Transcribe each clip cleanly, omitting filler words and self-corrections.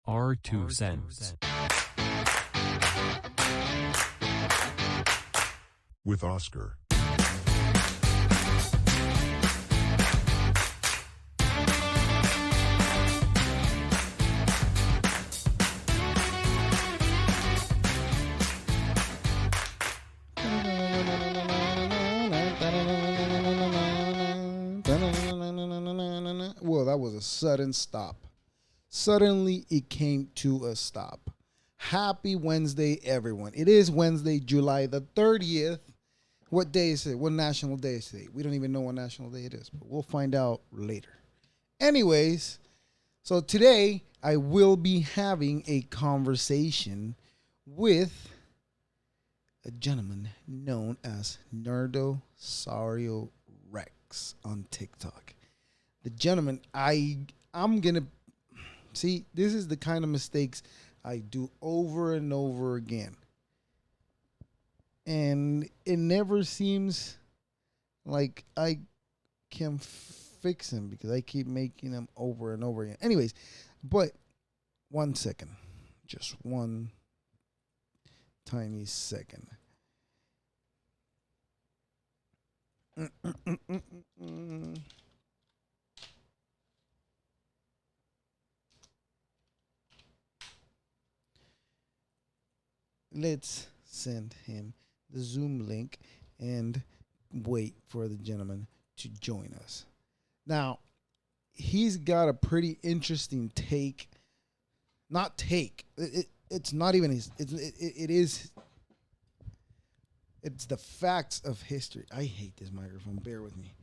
Our two cents. With Oscar. Well, that was a sudden stop. Suddenly, it came to a stop. Happy Wednesday, everyone. It is Wednesday, July the 30th. What day is it? What national day is today? We don't even know what national day it is, but we'll find out later. Anyways, so today I will be having a conversation with a gentleman known as Nerdo saurio-Rex on TikTok. The gentleman, I'm gonna see. This is the kind of mistakes I do over and over again, and it never seems like I can fix them because I keep making them over and over again. Anyways, but 1 second, just one tiny second. Let's send him the Zoom link and wait for the gentleman to join us. Now, he's got a pretty interesting take. Not take. It's not even his. It is. It's the facts of history. I hate this microphone. Bear with me.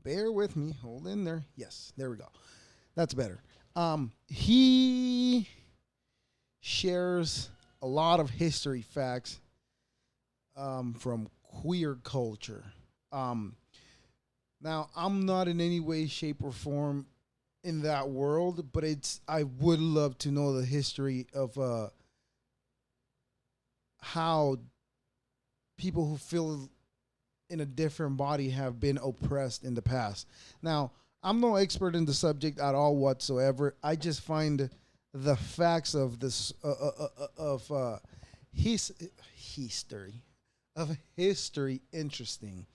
Bear with me. Hold in there. Yes, there we go. That's better. He shares a lot of history facts from queer culture. Now, I'm not in any way, shape, or form in that world, but I would love to know the history of how people who feel in a different body have been oppressed in the past. Now, I'm no expert in the subject at all whatsoever. I just find the facts of this his history of history interesting.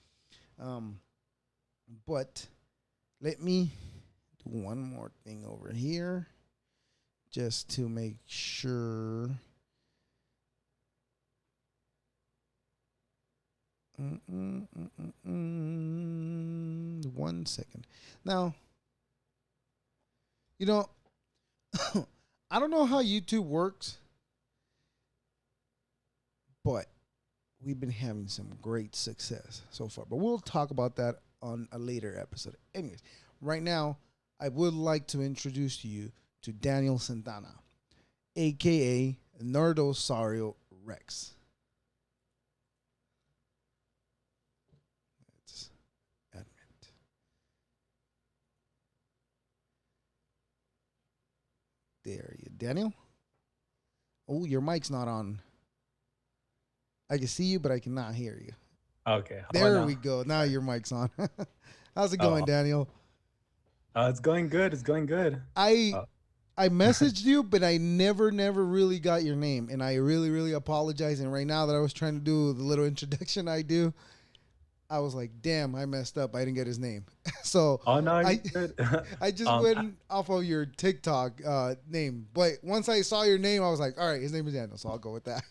But let me do one more thing over here just to make sure. 1 second. Now, you know, I don't know how YouTube works, but we've been having some great success so far. But we'll talk about that on a later episode. Anyways, right now, I would like to introduce to you to Daniel Santana, aka Nerdo Saurio-Rex. Let's admit. There you, Daniel. Oh, your mic's not on. I can see you, but I cannot hear you. Okay. There we go. Now your mic's on. How's it going, Oh, Daniel? it's going good. It's going good. I Uh, I messaged you, but I never really got your name, and I really apologize. And right now that I was trying to do the little introduction I do, I was like, damn, I messed up. I didn't get his name. So oh no, you're I good. I just um, went off of your TikTok name. But once I saw your name, I was like, all right, his name is Daniel, so I'll go with that.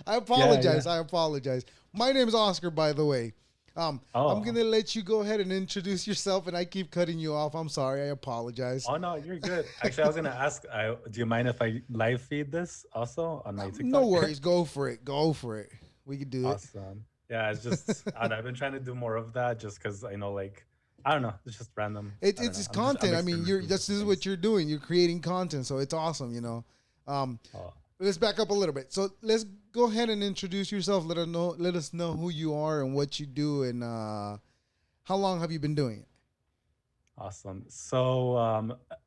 I yeah, apologize. yeah. I apologize. My name is Oscar, by the way. I'm Oh, gonna let you go ahead and introduce yourself, and I keep cutting you off. I'm sorry. I apologize. oh no, you're good. Actually, I was gonna ask. Do you mind if I live feed this also on my No TikTok? worries. Go for it. Go for it. We can do it. Awesome. Yeah, it's just I don't know, I've been trying to do more of that just because I know like I don't know. It's just random. It's I don't it's know. just I'm content. I mean, experimenting with this different is what things. you're doing. You're creating content, so it's awesome. Um, Oh, let's back up a little bit. So let's go ahead and introduce yourself. Let us know who you are and what you do, and how long have you been doing it? awesome. So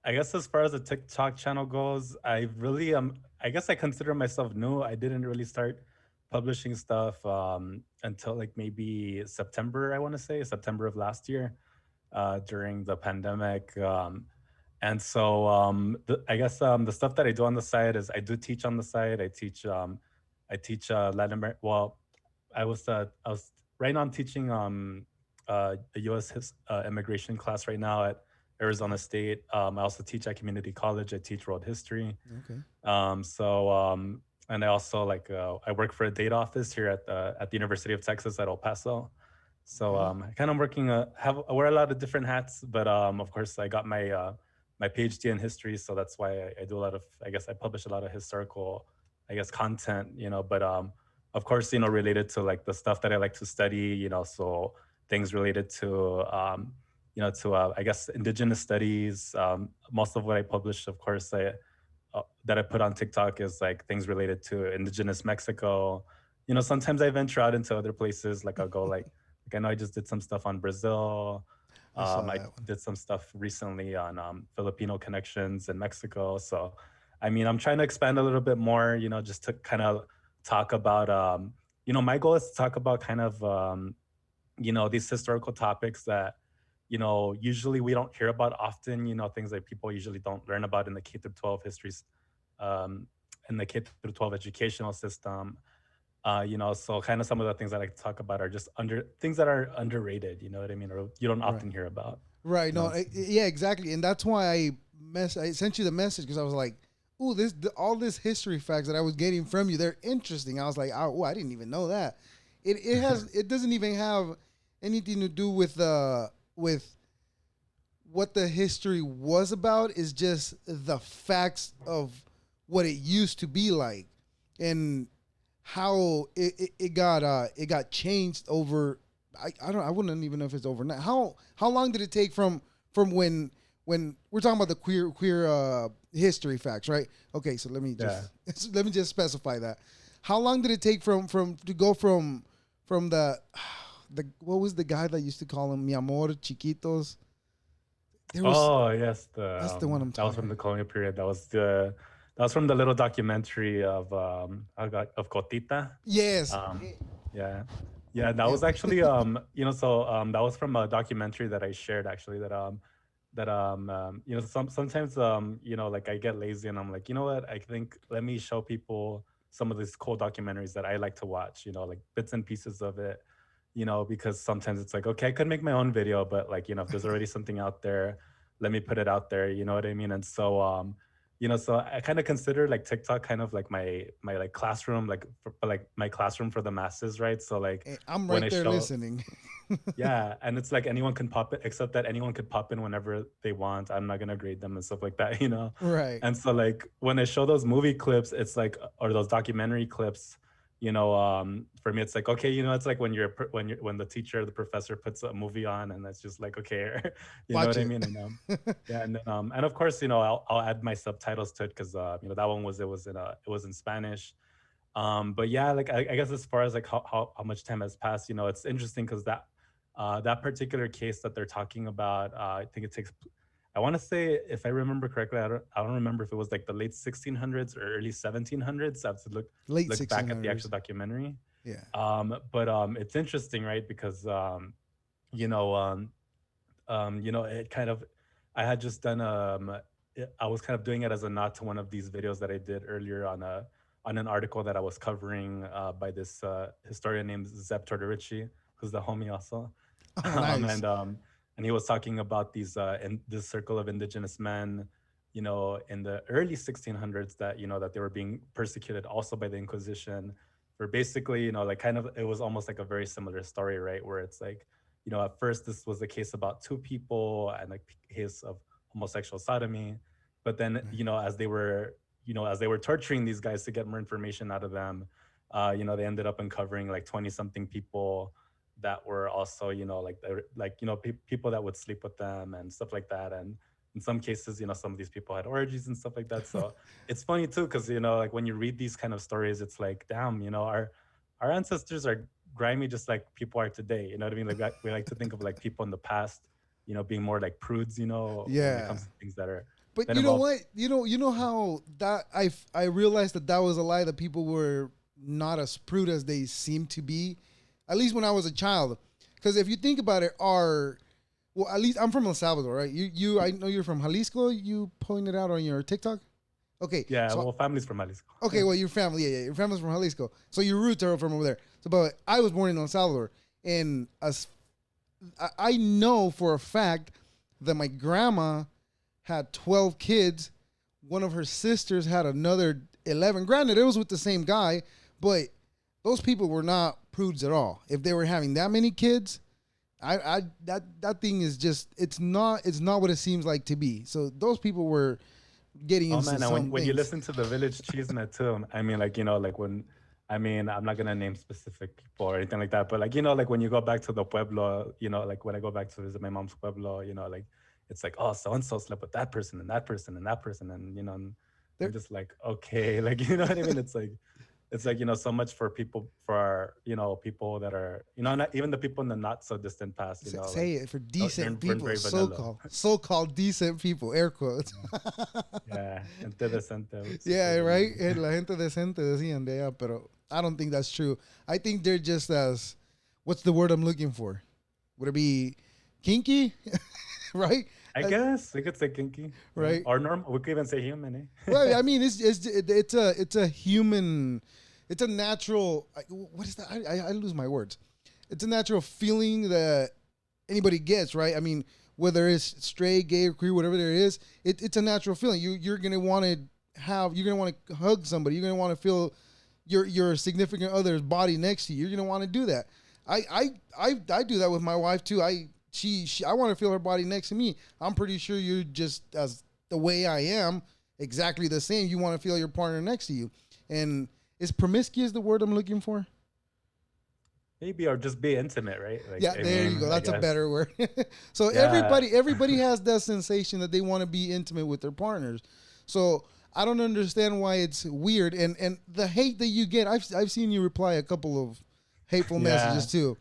I guess as far as the TikTok channel goes, I really I guess I consider myself new. I didn't really start publishing stuff until like maybe September, I want to say September of last year, during the pandemic. And so I guess the stuff that I do on the side is I do teach on the side. I teach Latin America. Well, I was right now I'm teaching a U.S. immigration class right now at Okay. Arizona State. I also teach at community college. I teach world history. Okay. So and I also I work for a data office here at the University of Texas at El Paso. So Okay. I kind of working I wear a lot of different hats, but of course I got my PhD in history, so that's why I do a lot of, I guess I publish a lot of historical, I guess, content, but of course, related to like the stuff that I like to study, so things related to I guess indigenous studies. Most of what I publish, of course, that I put on TikTok is like things related to indigenous Mexico. Sometimes I venture out into other places. Like I'll go like I know I just did some stuff on Brazil. I saw I that one. did some stuff recently on Filipino connections in Mexico. So, I mean, I'm trying to expand a little bit more. Just to kind of talk about. My goal is to talk about kind of these historical topics that usually we don't hear about often, things that people usually don't learn about in the K through 12 histories, um, in the K through 12 educational system. So kind of some of the things I like to talk about are just under things that are underrated, you know what I mean, or you don't Right. often hear about. Right. you know No. Yeah. Exactly. And that's why I sent you the message because I was like, "Ooh, all this history facts that I was getting from you, they're interesting." I was like, "Oh, I didn't even know that." It doesn't even have anything to do with what the history was about. Is just the facts of what it used to be like, and how it got changed over. I wouldn't even know if it's overnight. How long did it take from when we're talking about the queer history facts, right? Okay, so let me yeah. just let me just specify that. How long did it take from to go from the what was the guy that used to call him mi amor chiquitos? There was Oh yes, That's the one I'm that was talking from the about. colonial period. That was from the little documentary of of Cotita. Yes. um yeah. Yeah, that And was actually that was from a documentary that I shared, actually, sometimes like I get lazy and I'm like, you know what, I think let me show people some of these cool documentaries that I like to watch, like bits and pieces of it, because sometimes it's like, okay, I could make my own video, but like, if there's already something out there, let me put it out there, you know what I mean? And so so I kind of consider like TikTok kind of like my like classroom, like like my classroom for the masses, right? So like I'm when right I there show, listening. yeah, and it's like anyone can pop it, except that anyone could pop in whenever they want. I'm not gonna grade them and stuff like that, Right. And so like when I show those movie clips, it's like, or those documentary clips, for me it's like, okay, it's like when when the teacher, the professor puts a movie on, and it's just like, okay, you know Watch what I it. mean? And yeah, and then and of course, I'll add my subtitles to it because that one it was in Spanish. But yeah, like I guess as far as like how much time has passed, it's interesting because that particular case that they're talking about, I think it takes, I want to say, if I remember correctly, I don't remember if it was like the late 1600s or early 1700s. I have to Late look back at the 1600s. actual documentary. Yeah. But it's interesting, right? Because you know, it kind of, I had just done I was kind of doing it as a nod to one of these videos that I did earlier on an article that I was covering by this historian named Zeb Tortorici, who's the homie also. Oh, um, nice. and um, and he was talking about these in this circle of indigenous men, in the early 1600s, that that they were being persecuted also by the Inquisition for basically, like kind of, it was almost like a very similar story, right? Where it's like, at first this was a case about two people and like case of homosexual sodomy, but then Right. as they were torturing these guys to get more information out of them, they ended up uncovering like 20 something people that were also, people that would sleep with them and stuff like that. And in some cases, some of these people had orgies and stuff like that. So it's funny too, because like when you read these kind of stories, it's like, damn, our ancestors are grimy just like people are today. You know what I mean? Like we like to think of like people in the past, being more like prudes, when it Yeah. comes to things But that you know involve. what? You know how that I realized that was a lie, that people were not as prude as they seemed to be, at least when I was a child. Because if you think about it, Well, at least I'm from El Salvador, right? I know you're from Jalisco. You pointed out on your TikTok. Okay, Yeah, so well, family's from Jalisco. okay, well, your family, yeah, your family's from Jalisco, so your roots are from over there. So, but I was born in El Salvador, and I know for a fact that my grandma had 12 kids. One of her sisters had another 11. Granted, it was with the same guy, but those people were not prudes at all. If they were having that many kids, that thing is just it's not what it seems like to be. So those people were getting Oh into man, and some when you things. listen to the Village Cheese Net too, I mean, like like when, I mean, I'm not gonna name specific people or anything like that, but like like when you go back to the pueblo, like when I go back to visit my mom's pueblo, like it's like, oh, so and so slept with that person and that person and that person, and and I'm They're, just like, okay, like you know what I mean? It's like so much for people, for our, people that are, not even the people in the not so distant past, like say it for they're decent people, very vanilla. so called decent people, air quotes. Yeah, gente decente, Yeah, right. supposedly. La gente decente decían de allá, pero I don't think that's true. I think they're just as, what's the word I'm looking for? Would it be kinky? Right? I I- guess we could say kinky, yeah, right. or normal. We could even say human, Well, eh? I mean, it's a human, it's a natural. What is that? I lose my words. It's a natural feeling that anybody gets, right? I mean, whether it's straight, gay, or queer, whatever there is, it's a natural feeling. You're gonna want to you're gonna want to hug somebody. You're gonna want to feel your significant other's body next to you. You're gonna want to do that. I do that with my wife too. I want to feel her body next to me. I'm pretty sure you're just as the way I am, exactly the same. You want to feel your partner next to you, and is promiscuous the word I'm looking for? Maybe, or just be intimate, right? Like, Yeah, I there you mean, go. I That's a guess, better word. So yeah, everybody has that sensation that they want to be intimate with their partners. So I don't understand why it's weird, and the hate that you get. I've seen you reply a couple of hateful yeah, messages too.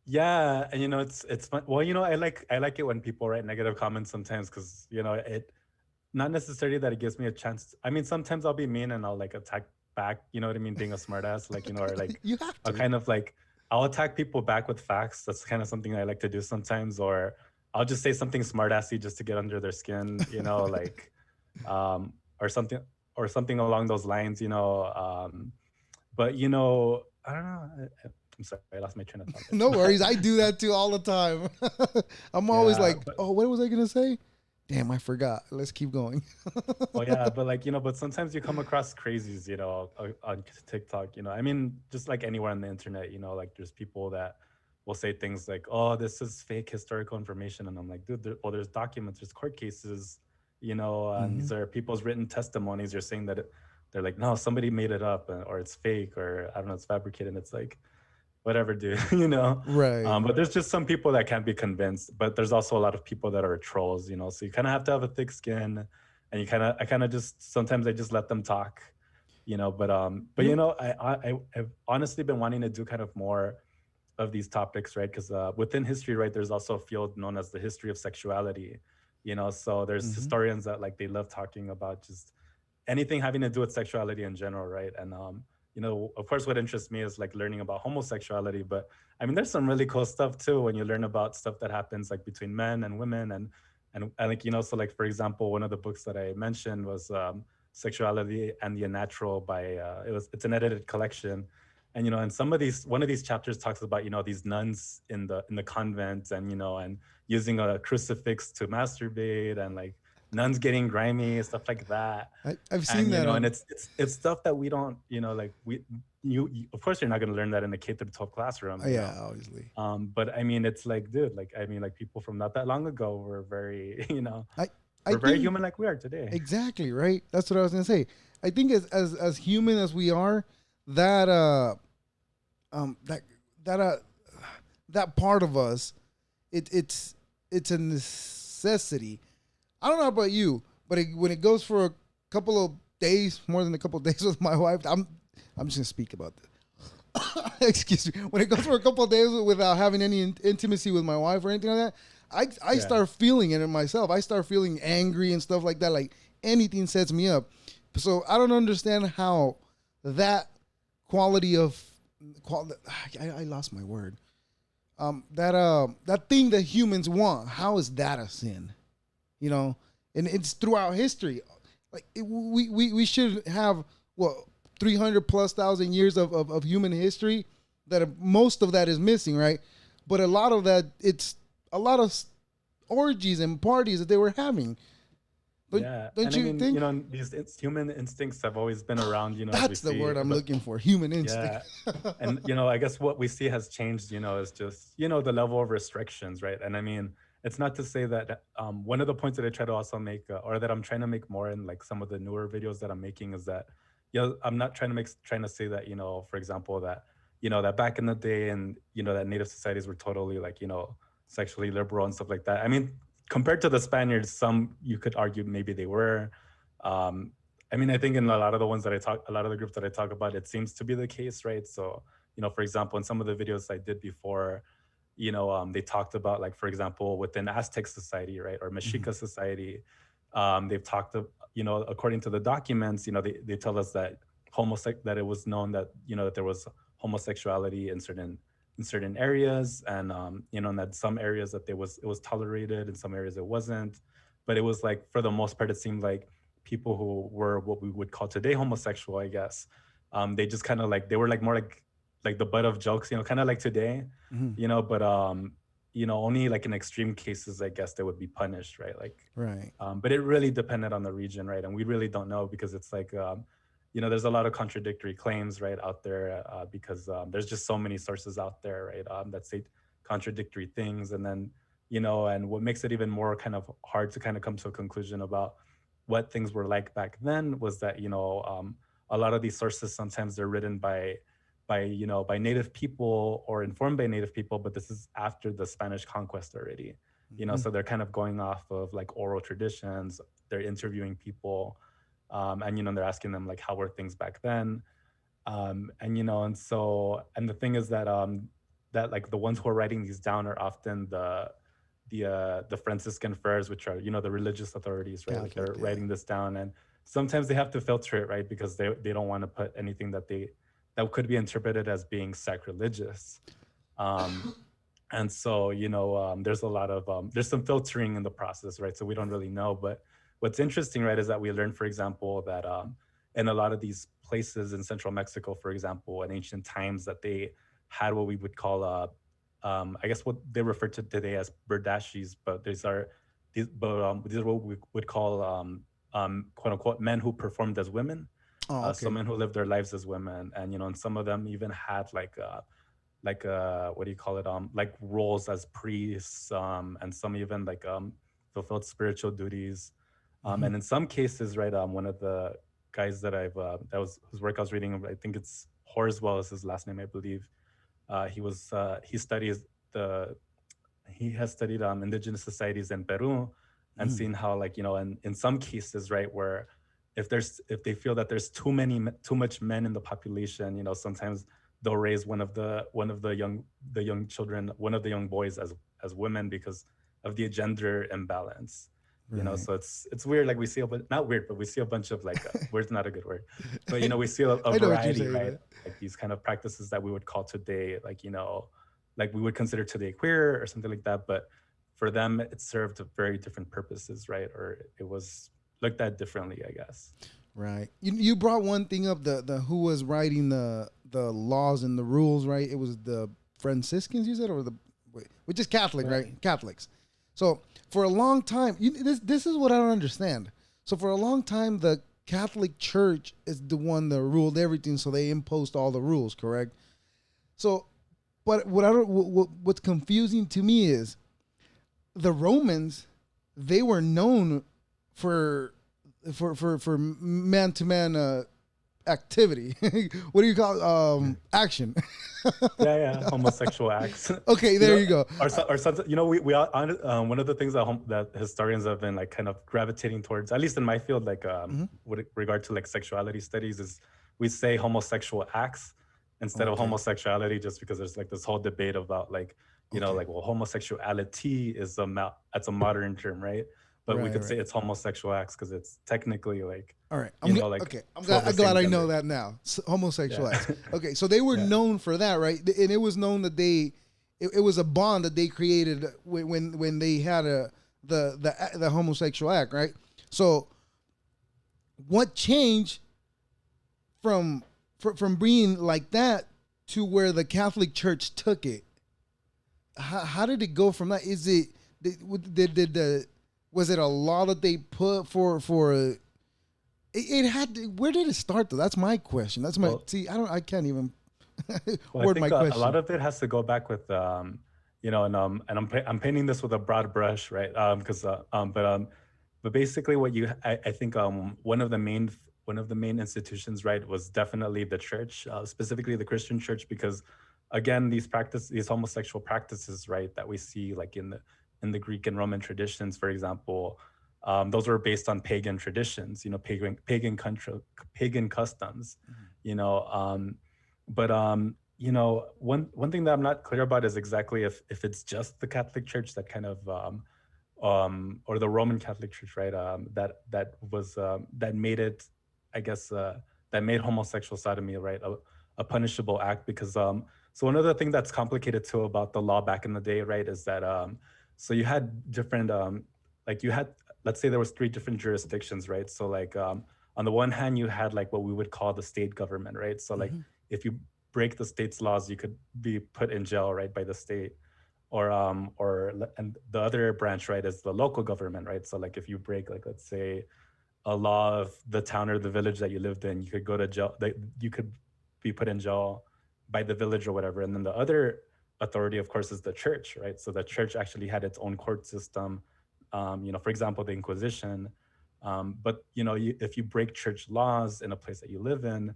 yeah, and it's fun. Well, I like it when people write negative comments sometimes, because it, not necessarily that it gives me a chance. I mean, sometimes I'll be mean and I'll like attack back. You know what I mean? Being a smartass, like or like You have I'll to. kind of like I'll attack people back with facts. That's kind of something I like to do sometimes, or I'll just say something smartassy just to get under their skin. Like um, or something or something along those lines. But I don't know. I'm sorry, I lost my train of thought there. No worries. But I do that too all the time. I'm always yeah, like, but oh, what was I gonna say? Damn, I forgot. Let's keep going. well, yeah, but like but sometimes you come across crazies, on TikTok. I mean, just like anywhere on the internet, like there's people that will say things like, "Oh, this is fake historical information," and I'm like, dude, there's documents, there's court cases, and Hmm. these are people's written testimonies. You're saying that they're like, no, somebody made it up, or it's fake, or I don't know, it's fabricated. And it's like, whatever, dude, Right. but there's just some people that can't be convinced, but there's also a lot of people that are trolls, so you kind of have to have a thick skin, and I kind of just, sometimes I just let them talk, but You. I've honestly been wanting to do kind of more of these topics, right? Because within history, right, there's also a field known as the history of sexuality, so there's Hmm. historians that like they love talking about just anything having to do with sexuality in general, right? And of course, what interests me is like learning about homosexuality, but I mean, there's some really cool stuff too when you learn about stuff that happens like between men and women, and like so like for example, one of the books that I mentioned was Sexuality and the Unnatural by it's an edited collection, and and some of these one of these chapters talks about these nuns in the convent, and using a crucifix to masturbate, and like nuns getting grimy, stuff like that. I've seen And that and on. it's stuff that we don't, like you of course you're not going to learn that in a K through 12 classroom, Yeah, obviously. but I mean, it's like, dude, like, I mean, like people from not that long ago were very I I we're very think human like we are today. exactly right. That's what I was gonna say. I think as human as we are, that um that that uh that part of us, it's a necessity. I don't know about you, but when it goes for a couple of days, more than a couple of days with my wife, I'm just gonna speak about this. Excuse me. When it goes for a couple of days without having any intimacy with my wife or anything like that, I Yeah. start feeling it in myself. I start feeling angry and stuff like that. Like anything sets me up. So I don't understand how that quality of I lost my word. that thing that humans want, how is that a sin? You know, and it's throughout history. Like we should have what 300 plus thousand years of human history that most of that is missing, right? But a lot of that, it's a lot of orgies and parties that they were having. Yeah, Don't and I you mean, think? these human instincts have always been around, as we That's the see. word I'm But looking for. Human instinct. yeah, and I guess what we see has changed, is just the level of restrictions, right? And I mean, it's not to say that one of the points that I try to also make, or that I'm trying to make more in like some of the newer videos that I'm making, is that I'm not trying to say that, for example, that that back in the day, and that native societies were totally like sexually liberal and stuff like that. I mean, compared to the Spaniards, some you could argue maybe they were. Um, I mean, I think in a lot of the ones that a lot of the groups that I talk about, it seems to be the case, right? So, for example, in some of the videos I did before, they talked about, like, for example, within Aztec society, right, or Mhm. Mexica society, they've talked, according to the documents, they tell us that that it was known that that there was homosexuality in certain areas, and in that some areas that it was tolerated, in some areas it wasn't, but it was like for the most part it seemed like people who were what we would call today homosexual, I guess, they just kind of like they were like more like the butt of jokes, kind of like today, Mhm. but only like in extreme cases, I guess, they would be punished, right? Like, Right. but it really depended on the region, right? And we really don't know, because it's like, there's a lot of contradictory claims, right, out there, because there's just so many sources out there, right, that say contradictory things. And then, and what makes it even more kind of hard to kind of come to a conclusion about what things were like back then was that, a lot of these sources, sometimes they're written by native people or informed by native people, but this is after the Spanish conquest already, Mhm. so they're kind of going off of like oral traditions. They're interviewing people, and they're asking them like, how were things back then, and and the thing is that that like the ones who are writing these down are often the Franciscan friars, which are the religious authorities, right? Like, Catholic, they're yeah. writing this down, and sometimes they have to filter it, right, because they don't want to put anything that could be interpreted as being sacrilegious. Um, and so there's a lot of there's some filtering in the process, right? So we don't really know. But what's interesting, right, is that we learned, for example, that in a lot of these places in central Mexico, for example, in ancient times, that they had what we would call I guess what they refer to today as berdashis, but these are what we would call quote unquote men who performed as women, Oh, so okay. men who lived their lives as women. And and some of them even had like what do you call it, like roles as priests, and some even like fulfilled spiritual duties, Mhm. and in some cases, right, one of the guys that I've that was whose work I was reading, I think it's Horswell is his last name, I believe. He studies the he has studied indigenous societies in Peru, and Mm. seen how, like, in some cases, right, where if they feel that there's too much men in the population, sometimes they'll raise one of the young children, one of the young boys, as women, because of the gender imbalance. Right. So it's weird. Like, we see not weird, but we see a bunch of, like, weird's not a good word, but we see a I know what you're variety, saying, right? man. Like, these kind of practices that we would call today, like, like we would consider today queer or something like that, but for them it served very different purposes, right? Or it was looked at differently, I guess. Right. You brought one thing up, the who was writing the laws and the rules, right? It was the Franciscans, you said, or the wait, which is Catholic, Right. right? Catholics. So for a long time, this is what I don't understand. So for a long time, the Catholic Church is the one that ruled everything, so they imposed all the rules, correct? So, but what I don't, what's confusing to me is the Romans, they were known for for man to man activity. What do you call action? Yeah, homosexual acts. Okay, you there know you go. or something, we all, one of the things that historians have been, like, kind of gravitating towards, at least in my field, like, Mhm. with regard to, like, sexuality studies, is we say homosexual acts instead of Okay, homosexuality, just because there's, like, this whole debate about, like, okay, like, well, homosexuality is that's a modern term, right? But we right, could say right. it's homosexual acts because it's technically, like, All right, like, okay. two of the I'm glad same I know gender. that now. Homosexual Yeah. acts. Okay, so they were Yeah. known for that, right? And it was known that they it was a bond that they created when they had the homosexual act, right? So what changed from from being like that to where the Catholic Church took it? How did it go from that? Is it did the was it a law that they put for it had to, where did it start though? That's my question. That's my Well, see. I can't even well, I word think my a lot question. of it has to go back with, and I'm painting this with a broad brush, right? But basically, I think one of the main institutions, right, was definitely the church, specifically the Christian church, because again, these homosexual practices, right, that we see like in the Greek and Roman traditions, for example, those were based on pagan traditions, pagan customs, you know. One thing that I'm not clear about is exactly if it's just the Catholic Church that kind of or the Roman Catholic Church, right? That made it, I guess, that made homosexual sodomy, right, a punishable act. Because so one of the things that's complicated too about the law back in the day, right, is that so you had different like you had, let's say there was three different jurisdictions, right? So like on the one hand, you had like what we would call the state government, right? So like Hmm. if you break the state's laws, you could be put in jail, right, by the state. And the other branch, right, is the local government, right? So like if you break, like, let's say a law of the town or the village that you lived in, you could go to jail. You could be put in jail by the village or whatever. And then the other authority, of course, is the church, right? So the church actually had its own court system. For example, the Inquisition. But if you break church laws in a place that you live in,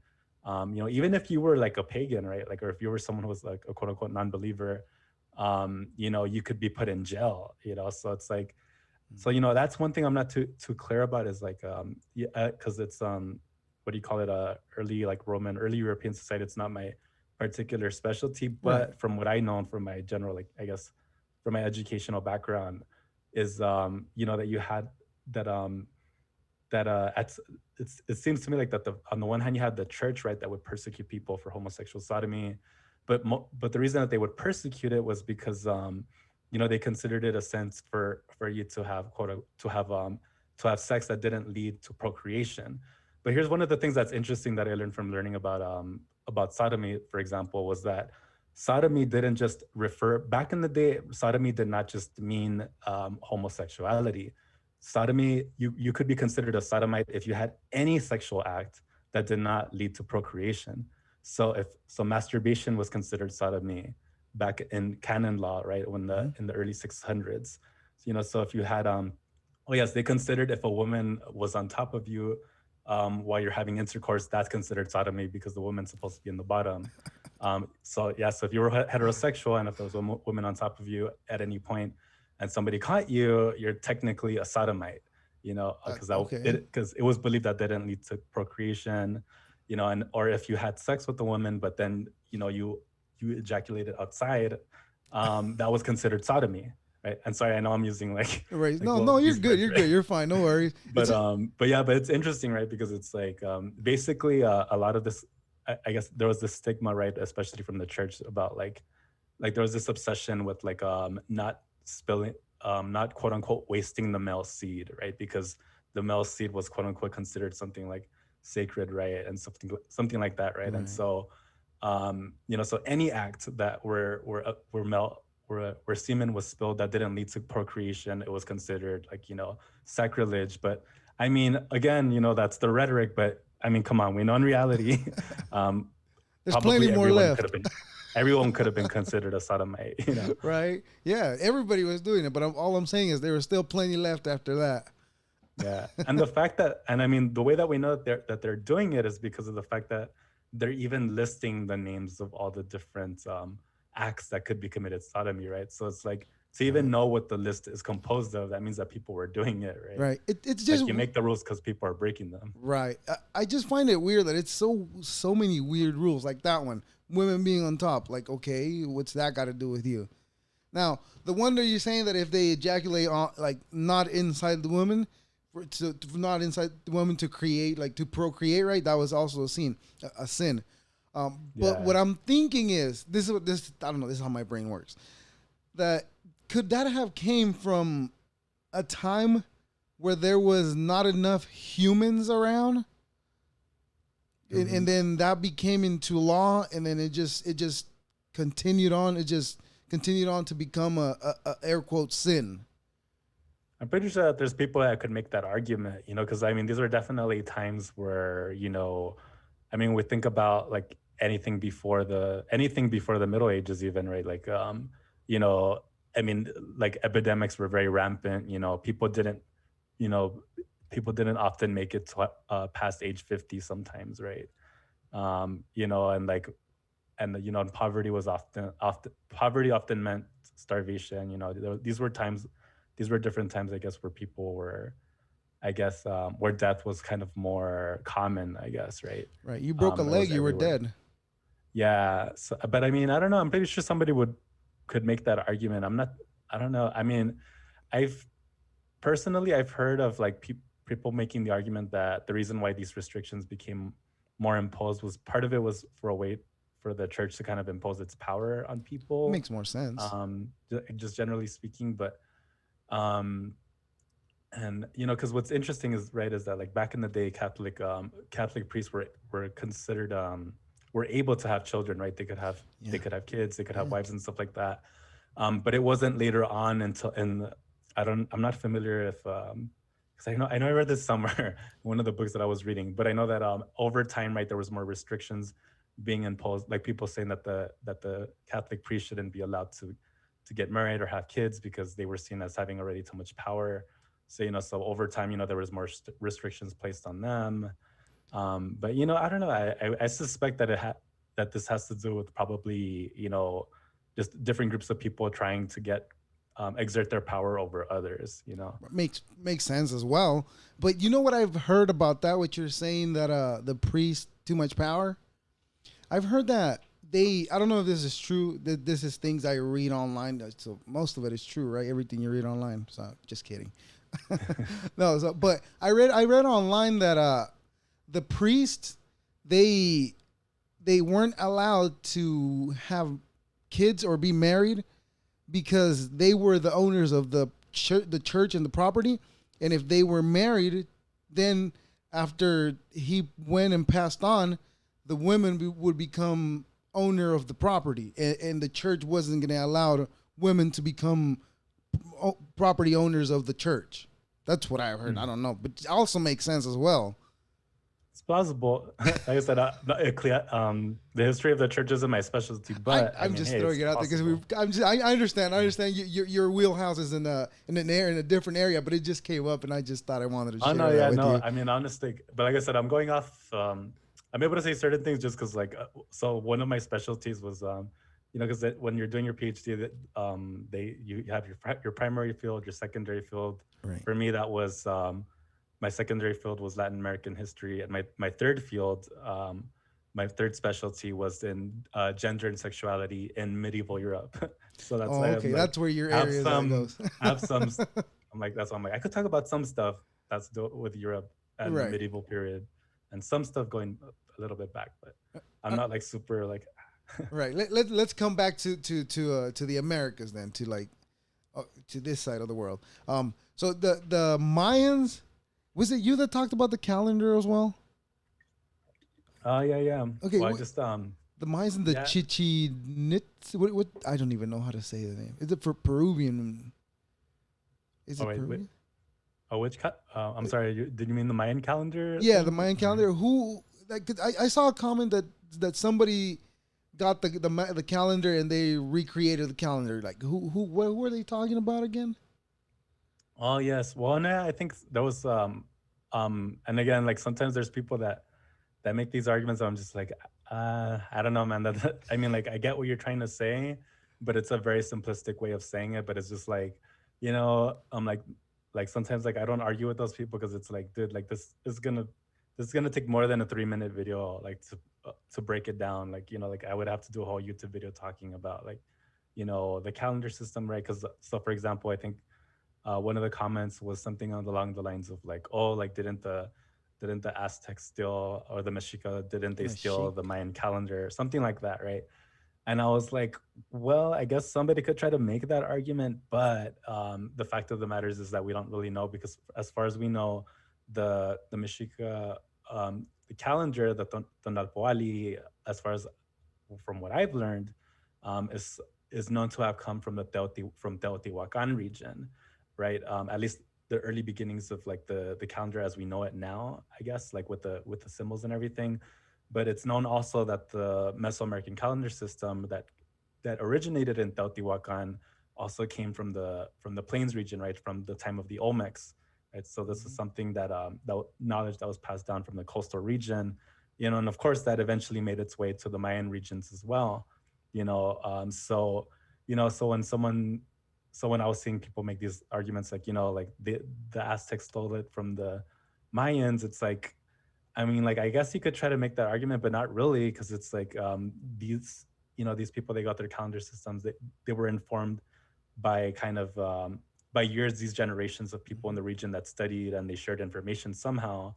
even if you were like a pagan, right, like, or if you were someone who was like a quote unquote non-believer, you could be put in jail. So it's like, so that's one thing I'm not too clear about, is like yeah, because it's what do you call it, early, like, early European society. It's not my particular specialty, Right. but from what I know and from my general, like, I guess, from my educational background, is that you had that that it seems to me like that on the one hand you had the church, right, that would persecute people for homosexual sodomy, but the reason that they would persecute it was because they considered it a sense for you to have to have sex that didn't lead to procreation. But here's one of the things that's interesting that I learned from learning about sodomy, for example, was that sodomy didn't just refer, back in the day, sodomy did not just mean homosexuality. Sodomy, you could be considered a sodomite if you had any sexual act that did not lead to procreation. So masturbation was considered sodomy back in canon law, right, when Hmm. in the early 600s. So if you had oh yes, they considered if a woman was on top of you while you're having intercourse, that's considered sodomy because the woman's supposed to be in the bottom. So if you were heterosexual and if there was a woman on top of you at any point and somebody caught you, you're technically a sodomite, Okay. because it was believed that didn't lead to procreation, and or if you had sex with a woman, but then you ejaculated outside, that was considered sodomy, right? And sorry, I know I'm using like Right. like No, no, you're these good. words, You're right? good. You're fine. No worries. It's But yeah, but it's interesting, right? Because it's like basically a lot of this, I guess there was this stigma, right, especially from the church, about like there was this obsession with like not spilling, not quote unquote wasting the male seed, right? Because the male seed was quote unquote considered something like sacred, right, and something like that, right? And right. so so any act that were male, where semen was spilled that didn't lead to procreation, it was considered like sacrilege. But I mean, again, that's the rhetoric, but I mean, come on, we know in reality, um, There's plenty probably more left. everyone could have been considered a sodomite. Right? Yeah, everybody was doing it, but all I'm saying is there was still plenty left after that. Yeah, and the fact that, and I mean, the way that we know that they're doing it is because of the fact that they're even listing the names of all the different acts that could be committed sodomy, right? So it's like, to even Right. know what the list is composed of, that means that people were doing it, right? Right. It's just Like, you make the rules because people are breaking them. right. I just find it weird that it's so many weird rules like that one. Women being on top. Like, okay, what's that got to do with you? Now, the one that you're saying that if they ejaculate on, like, not inside the woman, not inside the woman to create, like, to procreate, right? That was also a sin. A sin. But Yeah. what I'm thinking is this is what this I don't know. This is how my brain works. That could that have came from a time where there was not enough humans around, and Mhm. then that became into law, and then it just continued on. It just continued on to become a air quote sin. I'm pretty sure that there's people that could make that argument, because I mean, these are definitely times where, I mean, we think about like anything before the Middle Ages, even, right? Like, you know, I mean, like epidemics were very rampant. You know, people didn't often make it to, past age 50 sometimes, right? And like, and poverty often meant starvation. These were different times, I guess, where people were, I guess, where death was kind of more common, I guess, right? Right? You broke a It leg, was you were everywhere. dead. Yeah, so, but I mean, I don't know. I'm pretty sure somebody would could make that argument. I'm not. I don't know. I mean, I've I've heard of like people making the argument that the reason why these restrictions became more imposed was part of it was for a way for the church to kind of impose its power on people, Makes more sense. just generally speaking. But um, and because what's interesting is right is that like back in the day, Catholic priests were considered were able to have children, right? Yeah. They could have kids, they could have Yeah. wives and stuff like that. But it wasn't later on until in I'm not familiar if because I know I read this somewhere in one of the books that I was reading, but I know that over time, right, there was more restrictions being imposed, like people saying that the Catholic priest shouldn't be allowed to get married or have kids because they were seen as having already too much power. So so over time, there was more restrictions placed on them. But I don't know. I suspect that that this has to do with probably just different groups of people trying to get exert their power over others. Makes sense as well. But you know what I've heard about that? What you're saying that the priest too much power. I've heard that they. I don't know if this is true. That this is things I read online. So most of it is true, right? Everything you read online. So just kidding. No, but I read online that the priests they they weren't allowed to have kids or be married because they were the owners of the church and the property, and if they were married, then after he went and passed on, the women would become owner of the property, and the church wasn't going to allow women to become property owners of the church. That's what I heard. I Hmm. don't know, but it also makes sense as well. It's plausible. Like I said, the history of the church isn't my specialty, but I I'm mean, just hey, throwing it's it out there because possible. I understand. I Yeah. understand your wheelhouse is in a different area, but it just came up, and I just thought I wanted to Oh no, share that yeah, with no. you. I mean, honestly, but like I said, I'm going off. I'm able to say certain things just because, like, so one of my specialties was, because when you're doing your PhD, that you have your primary field, your secondary field. Right. For me, that was my secondary field was Latin American history, and my third field, my third specialty was in gender and sexuality in medieval Europe. So that's Oh, why I'm okay. like That's where your have area is that some goes. have some I'm like that's why I'm like I could talk about some stuff with Europe and the Right. medieval period, and some stuff going a little bit back, but I'm Uh, not like super like. right. Let's come back to the Americas then, to this side of the world. So the Mayans, was it you that talked about the calendar as well? Oh yeah, yeah. Okay, Well, I just the Mayans and the yeah. Chichinits. What I don't even know how to say the name. Is it for Peruvian? Is Oh it wait, wait. Peruvian? Oh, which I'm sorry. Did you mean the Mayan calendar Yeah, the thing? Mayan Or? calendar. Who? Like, 'cause I saw a comment that somebody got the calendar and they recreated the calendar. Like, what were they talking about again? Oh yes. Well, no, I think there was and again, like sometimes there's people that make these arguments. I'm just like, I don't know, man. I mean, like, I get what you're trying to say, but it's a very simplistic way of saying it. But it's just like, I'm like sometimes like I don't argue with those people because it's like, dude, like this is gonna take more than a 3 minute video, like to break it down. Like like I would have to do a whole YouTube video talking about like, the calendar system, right? Because so for example, I think one of the comments was something along the lines of like, oh, like didn't didn't the Aztecs steal, or the Mexica, didn't they steal Mashik. the Mayan calendar, something like that, right? And I was like, well, I guess somebody could try to make that argument, but the fact of the matter is that we don't really know, because as far as we know, the Mexica, the calendar, the Tonalpoali, as far as from what I've learned, is known to have come from from Teotihuacan region, right? At least the early beginnings of like the calendar as we know it now, I guess, like with the symbols and everything. But it's known also that the Mesoamerican calendar system that originated in Teotihuacan also came from the plains region, right? From the time of the Olmecs, right? So this is Mhm. something that knowledge that was passed down from the coastal region, and of course that eventually made its way to the Mayan regions as well, so so when I was seeing people make these arguments, like like the Aztecs stole it from the Mayans, it's like, I mean, like, I guess you could try to make that argument, but not really, because it's like, these these people, they got their calendar systems, they were informed by kind of, by years, these generations of people in Mhm. the region that studied, and they shared information somehow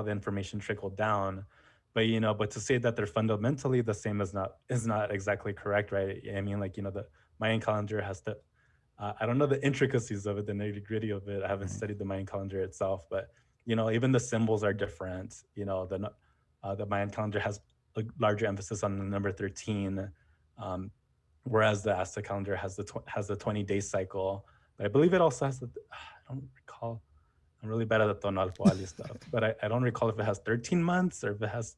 the information trickled down. But but to say that they're fundamentally the same is not exactly correct, right? I mean, like, the Mayan calendar has the, I don't know the intricacies of it, the nitty gritty of it. I haven't Right. studied the Mayan calendar itself, but even the symbols are different. The Mayan calendar has a larger emphasis on the number 13, um, whereas the Aztec calendar has the 20-day cycle. But I believe it also has I don't recall. I'm really bad at the Tonal Poali stuff, but I don't recall if it has 13 months or if it has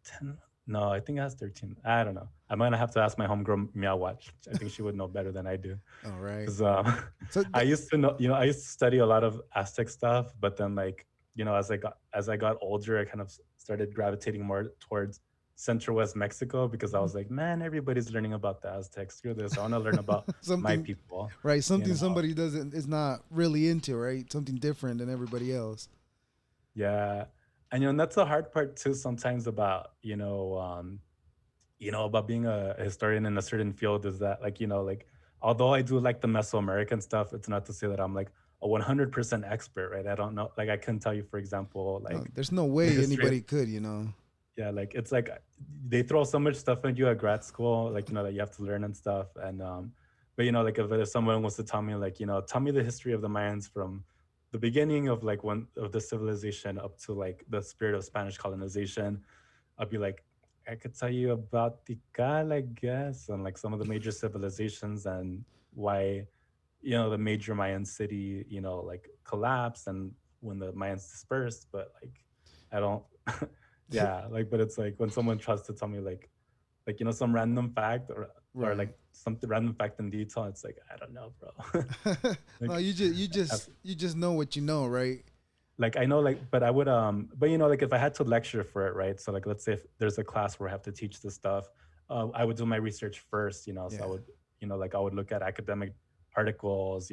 10. No, I think it has 13. I don't know. I'm gonna have to ask my homegirl Meow Watch. I think she would know better than I do. All right. Because So I used to know, I used to study a lot of Aztec stuff, but then, like, as I got older, I kind of started gravitating more towards Central West Mexico, because I mhm. was like, man, everybody's learning about the Aztecs. Screw this. I want to learn about my Something, people. right? You Something know, somebody doesn't is not really into, right? Something different than everybody else. yeah. And and that's the hard part too. Sometimes about about being a historian in a certain field, is that, like, like, although I do like the Mesoamerican stuff, it's not to say that I'm like a 100% expert, right? I don't know, like, I couldn't tell you, for example, No, like, there's no the way history. anybody could, you know. Yeah, like, it's like, they throw so much stuff at you at grad school, like, that you have to learn and stuff. And but like, if someone wants to tell me, like, tell me the history of the Mayans from the beginning of, like, one of the civilization up to, like, the spirit of Spanish colonization, I'd be like, I could tell you about Tikal, I guess, and like some of the major civilizations, and why, the major Mayan city, like, collapsed, and when the Mayans dispersed. But, like, I don't, yeah, like, but it's like when someone tries to tell me, like, some random fact, or Right. like some random fact in detail, it's like, I don't know, bro. No, Like, you just you I just you just know what you know, right? like, I know, like, but I would, but like, if I had to lecture for it, right? So, like, let's say if there's a class where I have to teach this stuff, I would do my research first. So I Yeah. would, like, I would look at academic articles.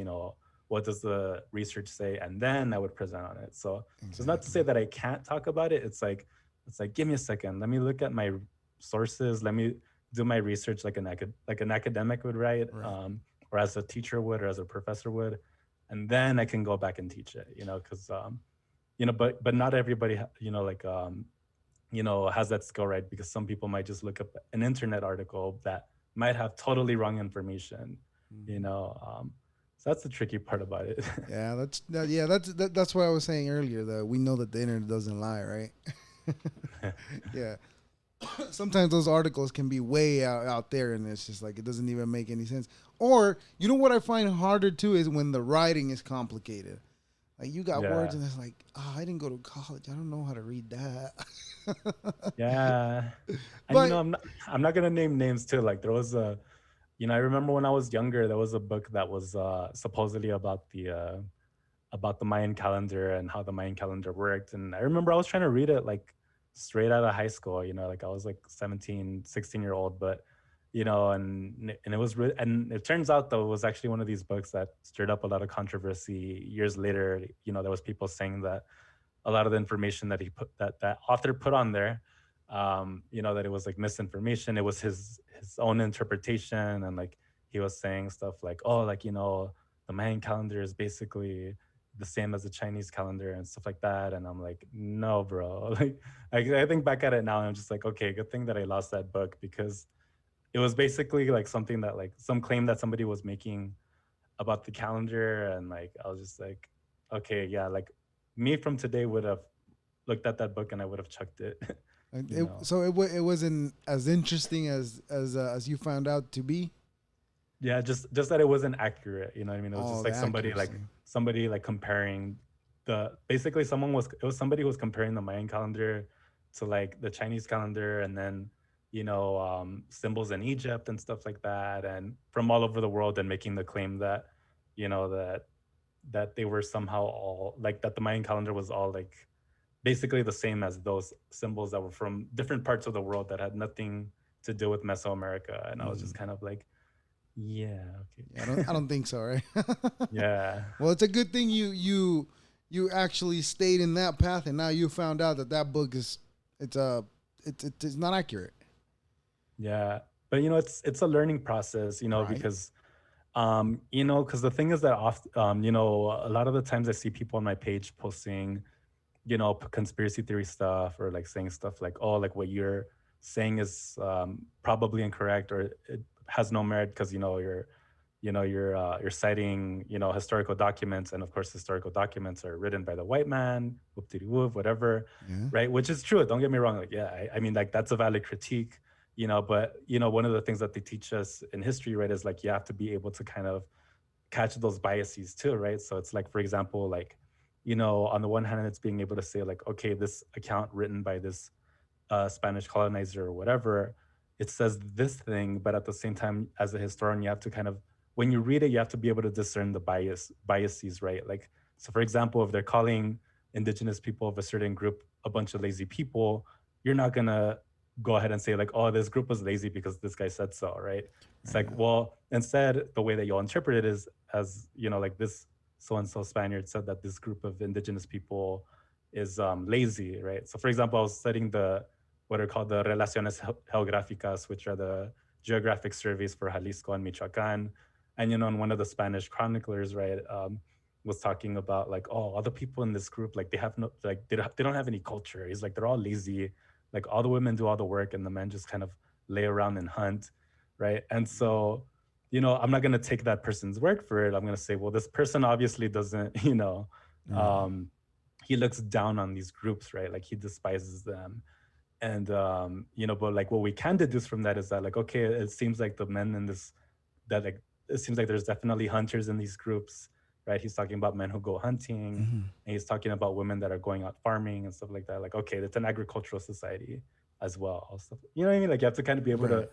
What does the research say, and then I would present on it. So it's not to say Exactly. that I can't talk about it. It's like, give me a second, let me look at my sources, let me do my research, like an academic would write, Right. or as a teacher would, or as a professor would, and then I can go back and teach it. Because but not everybody like, has that skill, right? Because some people might just look up an internet article that might have totally wrong information. you Mhm. know so that's the tricky part about it. Yeah, that's what I was saying earlier. That we know that the internet doesn't lie, right? Yeah. Sometimes those articles can be way out there, and it's just like it doesn't even make any sense. Or you know what I find harder too is when the writing is complicated. Like you got words, Yeah, and it's like, oh, I didn't go to college. I don't know how to read that. yeah. And But I'm not gonna name names too. Like, there was a, I remember when I was younger, there was a book that was supposedly about the Mayan calendar and how the Mayan calendar worked. And I remember I was trying to read it, like, straight out of high school, like I was like 17, 16-year-old. But, and it was and it turns out, though, it was actually one of these books that stirred up a lot of controversy years later. There was people saying that a lot of the information that that author put on there, that it was like misinformation. It was his own interpretation. And, like, he was saying stuff like, oh, like, the Mayan calendar is basically, the same as the Chinese calendar and stuff like that. And I'm like, no, bro. I think back at it now, and I'm just like, okay, good thing that I lost that book, because it was basically like something that, like, some claim that somebody was making about the calendar. And like, I was just like, okay, yeah, like, me from today would have looked at that book and I would have chucked it. And you know it wasn't as interesting as you found out to be. Yeah, just that it wasn't accurate. You know what I mean? It was Oh, just the like accuracy. somebody like comparing the basically someone was it was somebody who was comparing the Mayan calendar to like the Chinese calendar, and then symbols in Egypt and stuff like that, and from all over the world, and making the claim that that they were somehow all like that the Mayan calendar was all like basically the same as those symbols that were from different parts of the world that had nothing to do with Mesoamerica. And I was just Mm. kind of like, yeah, Yeah, okay. I don't think so, right? Yeah. Well, it's a good thing you actually stayed in that path, and now you found out that that book is it's it's not accurate, Yeah. But it's a learning process, right? because because the thing is that often, a lot of the times I see people on my page posting, conspiracy theory stuff, or like saying stuff like, oh, like what you're saying is probably incorrect, or it has no merit because you're citing historical documents, and of course historical documents are written by the white man, whoop de whoop, whatever, Yeah. right? Which is true. Don't get me wrong. Like, yeah, I mean, like, that's a valid critique, but one of the things that they teach us in history, right, is like you have to be able to kind of catch those biases too, right? So it's like, for example, like, on the one hand, it's being able to say like, okay, this account written by this Spanish colonizer or whatever, it says this thing, but at the same time, as a historian, you have to kind of, when you read it, you have to be able to discern the biases, right? Like, so for example, if they're calling indigenous people of a certain group a bunch of lazy people, you're not gonna go ahead and say like, oh, this group was lazy because this guy said so, right? It's like, Right. well, instead, the way that you'll interpret it is as, like this so and so Spaniard said that this group of indigenous people is lazy, right? So, for example, I was studying the what are called the Relaciones Geográficas, which are the geographic surveys for Jalisco and Michoacan. And, in one of the Spanish chroniclers, right, was talking about like, oh, all the people in this group, like they have no, like they don't have any culture. He's like, they're all lazy. Like all the women do all the work and the men just kind of lay around and hunt, right? And so, I'm not going to take that person's word for it. I'm going to say, well, this person obviously doesn't, Right. um, he looks down on these groups, right? Like he despises them. And but like what we can deduce from that is that like, okay, it seems like the men in this that like it seems like there's definitely hunters in these groups, right? He's talking about men who go hunting, Mm-hmm. and he's talking about women that are going out farming and stuff like that. Like, okay, it's an agricultural society as well. Stuff, you know what I mean? Like you have to kind of be able Right. to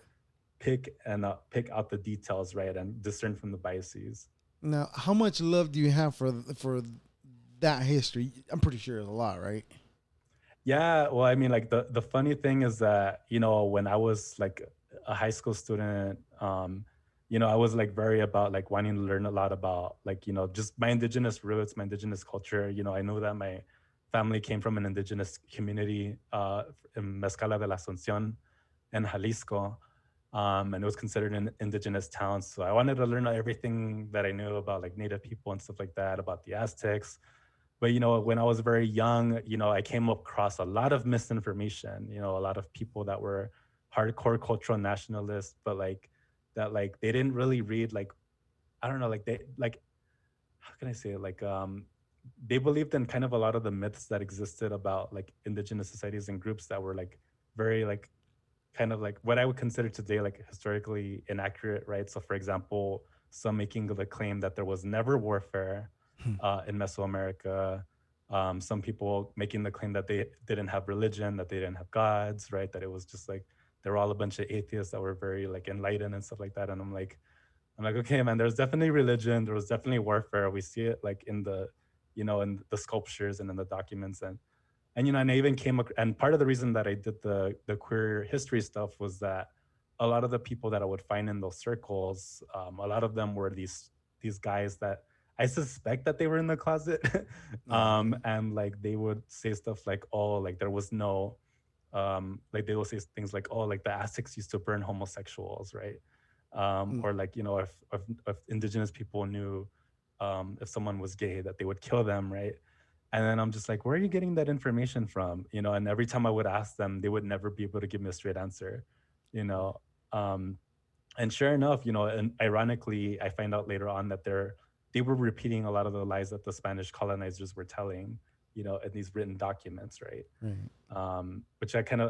pick out the details, right, and discern from the biases. Now, how much love do you have for that history? I'm pretty sure it's a lot, right? Yeah, well, I mean, like the funny thing is that when I was like a high school student, I was like very about like wanting to learn a lot about like just my indigenous roots, my indigenous culture. I know that my family came from an indigenous community in Mezcala de la Asunción in Jalisco, and it was considered an indigenous town. So I wanted to learn everything that I knew about like Native people and stuff like that, about the Aztecs. But when I was very young, I came across a lot of misinformation. A lot of people that were hardcore cultural nationalists, but like that, like they didn't really read like, I don't know, like they like, how can I say it? Like they believed in kind of a lot of the myths that existed about like indigenous societies and groups that were like very like kind of like what I would consider today like historically inaccurate, right? So, for example, some making the claim that there was never warfare in Mesoamerica. Some people making the claim that they didn't have religion, that they didn't have gods, right? That it was just like they were all a bunch of atheists that were very like enlightened and stuff like that. And I'm like, okay, man, there's definitely religion, there was definitely warfare. We see it like in the, in the sculptures and in the documents, and I even and part of the reason that I did the queer history stuff was that a lot of the people that I would find in those circles, a lot of them were these guys that I suspect that they were in the closet, Okay. and like they would say stuff like, oh, like there was no, like they will say things like, oh, like the Aztecs used to burn homosexuals, right? Mm. Or like if indigenous people knew if someone was gay, that they would kill them, right? And then I'm just like, where are you getting that information from? And every time I would ask them, they would never be able to give me a straight answer, you know. Um, and sure enough, and ironically, I find out later on that they were repeating a lot of the lies that the Spanish colonizers were telling, in these written documents, right? Right. Which I kind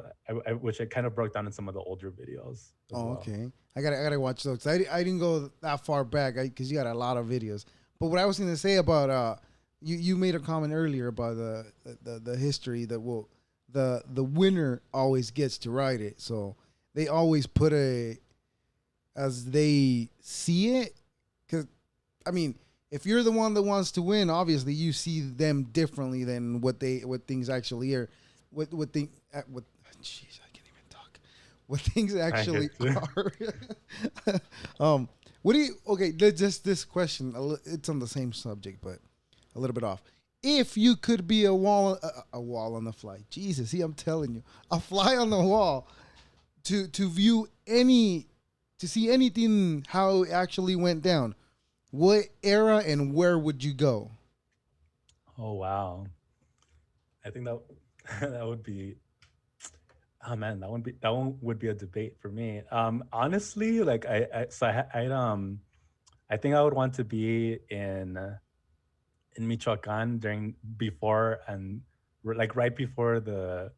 of broke down in some of the older videos as Oh, well. okay. I gotta watch those. I didn't go that far back because you got a lot of videos. But what I was gonna say about you made a comment earlier about the history that the winner always gets to write it. So they always put as they see it. Because I mean, if you're the one that wants to win, obviously you see them differently than what things actually are. What jeez, I can't even talk. What things I actually get you. are. What do you? Okay, just this question. It's on the same subject, but a little bit off. If you could be a wall on the fly, Jesus, see, I'm telling you, a fly on the wall to view to see anything how it actually went down. What era and where would you go? Oh wow, I think that that would be. Oh man, that one would be a debate for me. Honestly, like I think I would want to be in Michoacan during before and like right before the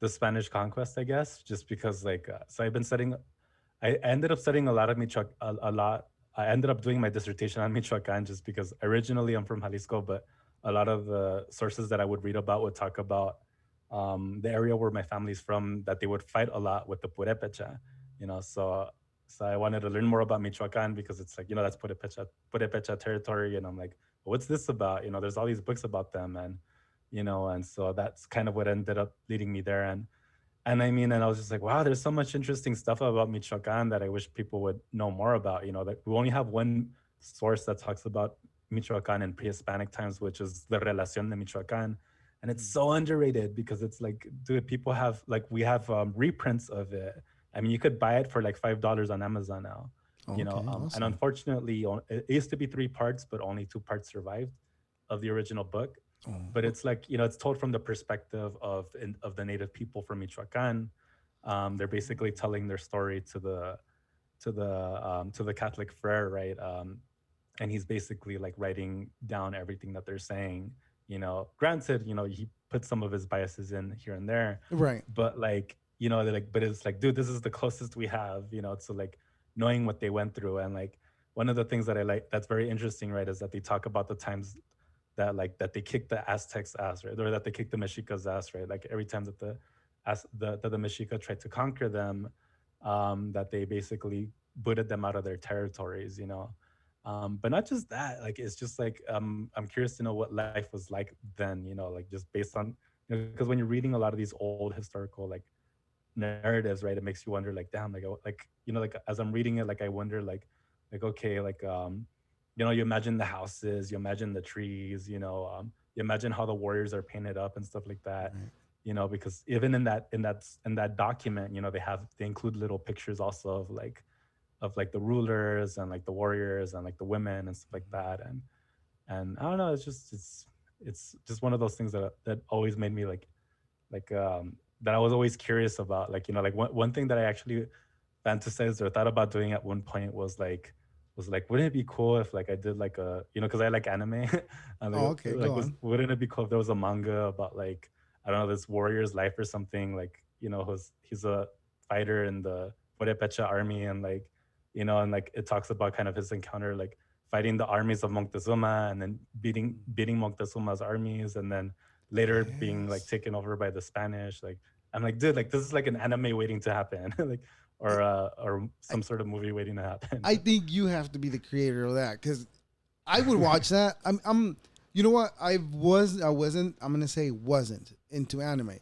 Spanish conquest, I guess, just because like so I've been studying. I ended up studying a lot of a lot. I ended up doing my dissertation on Michoacan just because originally I'm from Jalisco, but a lot of the sources that I would read about would talk about the area where my family's from, that they would fight a lot with the Purepecha, so I wanted to learn more about Michoacan because it's like, that's Purepecha territory. And I'm like, what's this about? There's all these books about them. And so that's kind of what ended up leading me there. And I mean, and I was just like, wow, there's so much interesting stuff about Michoacan that I wish people would know more about. That we only have one source that talks about Michoacan in pre-Hispanic times, which is the Relación de Michoacan. And it's so underrated because it's like, dude, people have, like, we have reprints of it. I mean, you could buy it for like $5 on Amazon now, Okay, and awesome. unfortunately, it used to be 3 parts, but only 2 parts survived of the original book. But Oh, it's like, it's told from the perspective of the native people from Michoacan. They're basically telling their story to the Catholic friar, right? And he's basically like writing down everything that they're saying. Granted, he put some of his biases in here and there, right. but like, they're like, but it's like, dude, this is the closest we have, to like knowing what they went through. And like, one of the things that I like that's very interesting, right, is that they talk about the times that they kicked the Aztecs' ass, right, or that they kicked the Mexica's ass, right? Like every time that the Mexica tried to conquer them, that they basically booted them out of their territories, but not just that, like it's just like I'm curious to know what life was like then, like just based on, because when you're reading a lot of these old historical like narratives, right, it makes you wonder like, damn, like like as I'm reading it, like I wonder like okay, like you imagine the houses, you imagine the trees, you imagine how the warriors are painted up and stuff like that, Right. because even in that document, they include little pictures also of like the rulers and like the warriors and like the women and stuff like that. And I don't know, it's just one of those things that always made me like that I was always curious about. Like, like one thing that I actually fantasized or thought about doing at one point was like, wouldn't it be cool if like I did like because I like anime, and Oh, okay. Go on. wouldn't it be cool if there was a manga about like, I don't know, this warrior's life or something, like, he's a fighter in the Purepecha army, and like, and like it talks about kind of his encounter, like fighting the armies of Moctezuma and then beating Moctezuma's armies, and then later being like Yes. taken over by the Spanish. Like, I'm like, dude, like this is like an anime waiting to happen, like, I, or I some sort of movie waiting to happen. I think you have to be the creator of that because I would watch that. You know what? I wasn't. I'm gonna say wasn't into anime,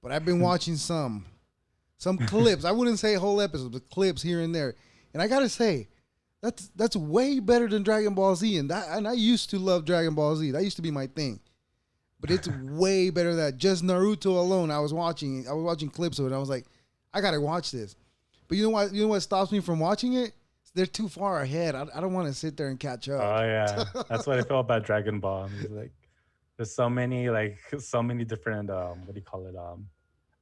but I've been watching some clips. I wouldn't say whole episodes, but clips here and there. And I gotta say, that's way better than Dragon Ball Z. And I used to love Dragon Ball Z. That used to be my thing. But it's way better than that. Just Naruto alone. I was watching clips of it. And I was like, I gotta watch this. But you know what? You know what stops me from watching it? they're too far ahead. I don't want to sit there and catch up. Oh yeah, that's what I feel about Dragon Ball. It's like there's so many like so many different what do you call it?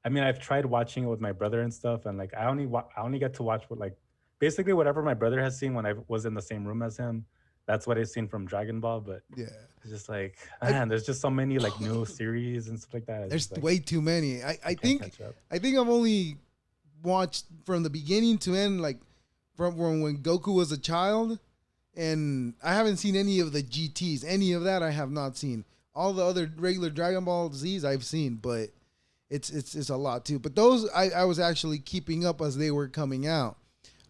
I mean, I've tried watching it with my brother and stuff, and like I only get to watch what like basically whatever my brother has seen when I was in the same room as him. That's what I've seen from Dragon Ball, but Yeah, it's just like I, man, there's just so many like new series and stuff like that. It's there's just like way too many. I can't catch up. I think I've only watched from the beginning to end, like from when Goku was a child, and I haven't seen any of the GTS. Any of that I have not seen. All the other regular Dragon Ball Z's I've seen, but it's a lot too. But those I was actually keeping up as they were coming out.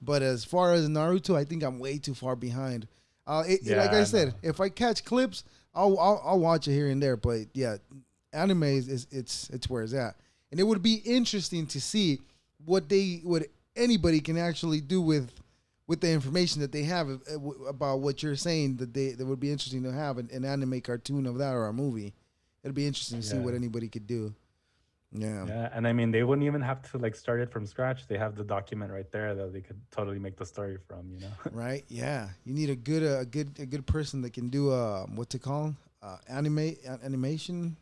But as far as Naruto, I think I'm way too far behind. Like I Yeah, said, no. if I catch clips, I'll watch it here and there. But yeah, anime it's where it's at, and it would be interesting to see what anybody can actually do with the information that they have about what you're saying. That would be interesting to have an anime cartoon of that or a movie. It'd be interesting to see Yeah. what anybody could do. Yeah. Yeah, and I mean, they wouldn't even have to like start it from scratch. They have the document right there that they could totally make the story from, you know? Right. Yeah. You need a good person that can do what to call 'em? Animation,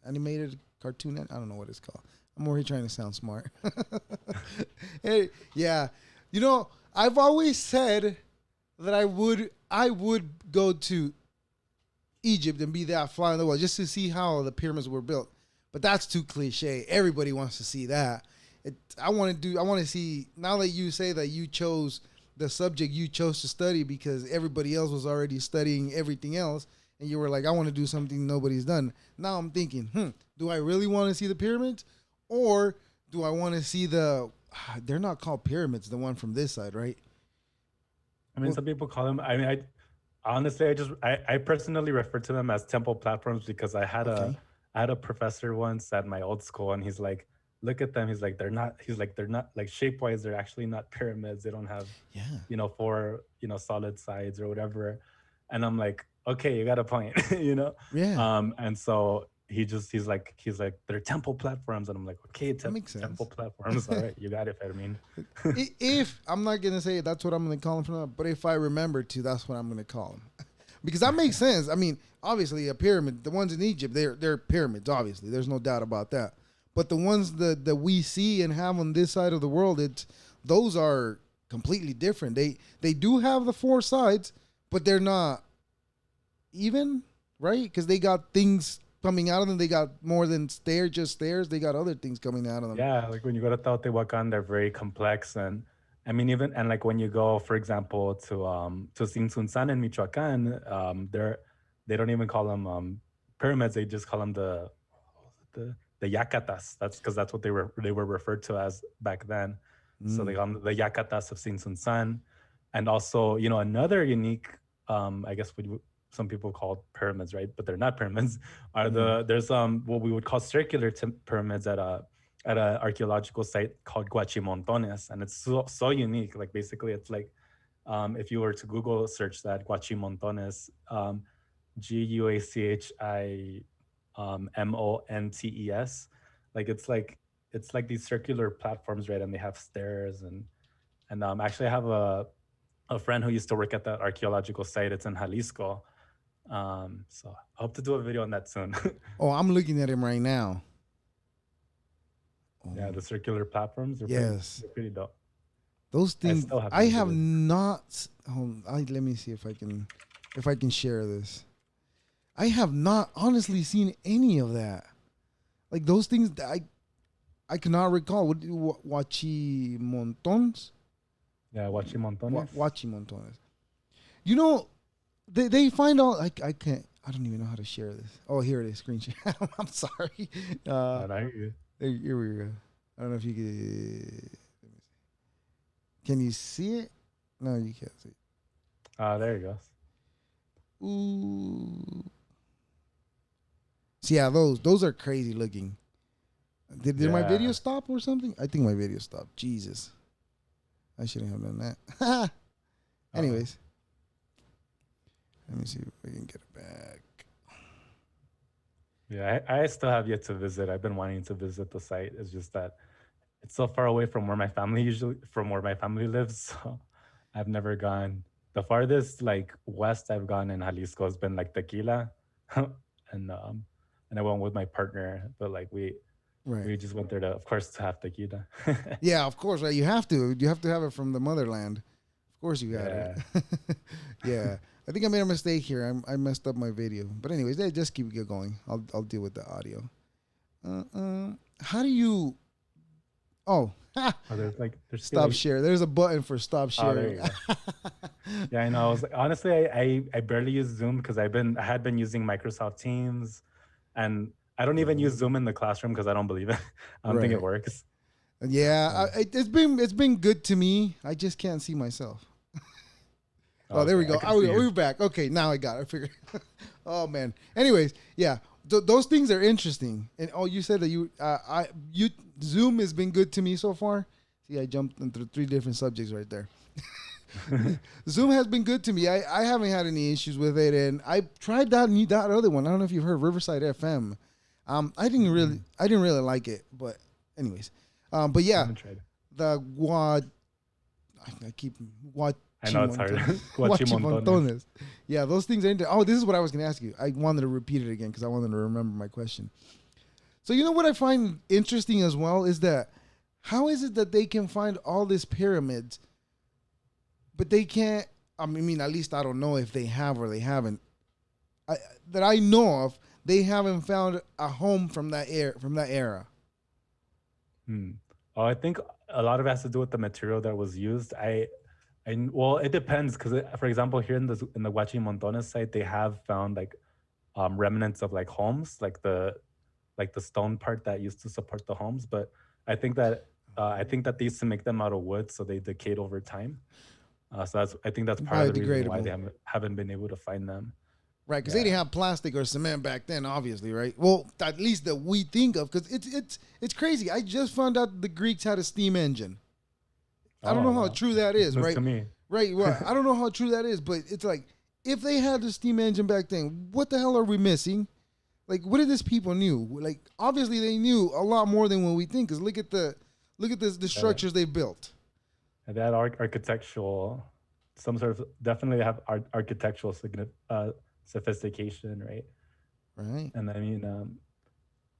animated cartoon. I don't know what it's called. I'm already trying to sound smart. Hey, yeah. You know, I've always said that I would go to Egypt and be that fly in the wall just to see how the pyramids were built. But that's too cliche. Everybody wants to see that. I want to do. I want to see. Now that you say that you chose the subject you chose to study because everybody else was already studying everything else, and you were like, I want to do something nobody's done. Now I'm thinking, do I really want to see the pyramids, or do I want to see the? They're not called pyramids. The one from this side, right? I mean, Well, some people call them, I mean, I honestly, I personally refer to them as temple platforms because okay. I had a professor once at my old school, and he's like, look at them. He's like, they're not like shape wise, they're actually not pyramids. They don't have, Yeah. you know, four, you know, solid sides or whatever. And I'm like, okay, you got a point, you know? Yeah. And so he's like, they're temple platforms. And I'm like, okay, That makes temple sense. platforms. All right, you got it, Fermin. If I'm not gonna say that's what I'm gonna call him from now, but if I remember to, that's what I'm gonna call him, because that makes sense. I mean, obviously a pyramid, the ones in Egypt, they're pyramids. Obviously, there's no doubt about that. But the ones that we see and have on this side of the world, it's those are completely different. They do have the four sides, but they're not even right because they got things coming out of them. They got more than stairs, just stairs. They got other things coming out of them. Yeah, like when you go to Teotihuacan, they're very complex, and I mean even and like when you go, for example, to Sinsunsan in Michoacan, they don't even call them pyramids; they just call them the yacatas. That's because that's what they were referred to as back then. So they Mm, call them the yacatas of Sinsunsan, and also you know another unique, I guess what some people call pyramids, right? But they're not pyramids. Are mm, there's what we would call circular pyramids at an archaeological site called Guachimontones, and it's so unique. Like basically, it's like if you were to Google search that Guachimontones, Guachimontes, it's like these circular platforms, right? And they have stairs and actually I have a friend who used to work at that archaeological site. It's in Jalisco. So I hope to do a video on that soon. oh, I'm looking at him right now. Yeah, Oh, the circular platforms are yes. they're pretty dope. Those I things still haven't I have visited. not. Let me see if I can share this. I have not honestly seen any of that. Like those things that I cannot recall. Wachi Montons? Yeah, Guachimontones. Wachi Montones. You know, they find out. I can't. I don't even know how to share this. Oh, here it is. Screen share. I'm sorry. Uh, Oh, no, you're good. here we go. I don't know if you can you see it? No, you can't see it. There you go. Ooh. So yeah, those are crazy looking. Did my video Yeah. stop or something? I think my video stopped. Jesus, I shouldn't have done that. Oh. Anyways, let me see if I can get it back. Yeah, I still have yet to visit. I've been wanting to visit the site. It's just that it's so far away from where my family lives. So I've never gone. The farthest like west I've gone in Jalisco has been like Tequila, and um, and I went with my partner, but like Right. we just went there to, of course, to have tequila. Yeah, of course, right? You have to. You have to have it from the motherland. Of course, you got it. Yeah. Yeah, I think I made a mistake here. I messed up my video. But anyways, just keep it going. I'll deal with the audio. How do you? Oh, Oh, there's two stop like, share. There's a button for stop oh, there sharing. you go. Yeah, I know. I was like, honestly, I barely use Zoom because I had been using Microsoft Teams, and I don't even use Zoom in the classroom because I don't believe it. I don't think it Right. works. Yeah, Uh, it's been good to me. I just can't see myself. Oh, there we okay, I go. can see you. We're back. Okay, now I got it. I figured. Oh man. Anyways, yeah, those things are interesting. And oh, you said that you Zoom has been good to me so far. See, I jumped into three different subjects right there. Zoom has been good to me. I haven't had any issues with it, and I tried that other one. I don't know if you've heard Riverside FM. I didn't really like it, but anyways, but I yeah, haven't tried it. the I keep I know it's hard. Guachimontones. Guachimontones. Yeah, those things are oh, this is what I was going to ask you. I wanted to repeat it again because I wanted to remember my question. So you know what I find interesting as well is that how is it that they can find all these pyramids, but they can't? I mean, at least I don't know if they have or they haven't. That I know of, they haven't found a home from that era. Hmm. Oh, I think a lot of it has to do with the material that was used. Well, it depends because, for example, here in the Guachimontones site, they have found like remnants of like homes, like the stone part that used to support the homes. But I think that they used to make them out of wood, so they decayed over time. So I think that's part of the reason why they Biodegradable. haven't been able to find them. Right, because they Yeah. didn't have plastic or cement back then, obviously, right? Well, at least that we think of, because it's crazy. I just found out the Greeks had a steam engine. I don't Oh know how wow, true that is, news right? to me. Right. Well, I don't know how true that is, but it's like if they had the steam engine back then, what the hell are we missing? Like, what did these people knew? Like, obviously they knew a lot more than what we think. Because look at the Yeah. structures they built. And that architectural, some sort of definitely have architectural sophistication, right? Right. And I mean,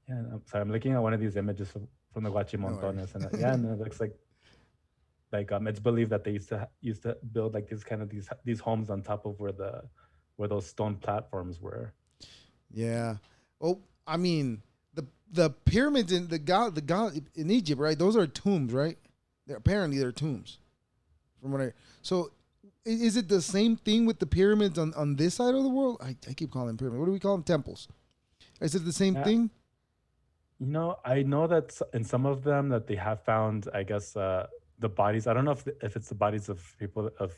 yeah, I'm sorry, I'm looking at one of these images from the No worries. Guachimontones, and yeah, and it looks like it's believed that they used to build like these homes on top of where those stone platforms were. Yeah. Oh, I mean the pyramids in the god in Egypt, right? Those are tombs, right? They're tombs. From what I so is it the same thing with the pyramids on this side of the world? I keep calling them pyramids. What do we call them? Temples. Is it the same Yeah, thing? you know, I know that in some of them that they have found, I guess, the bodies. I don't know if it's the bodies of people of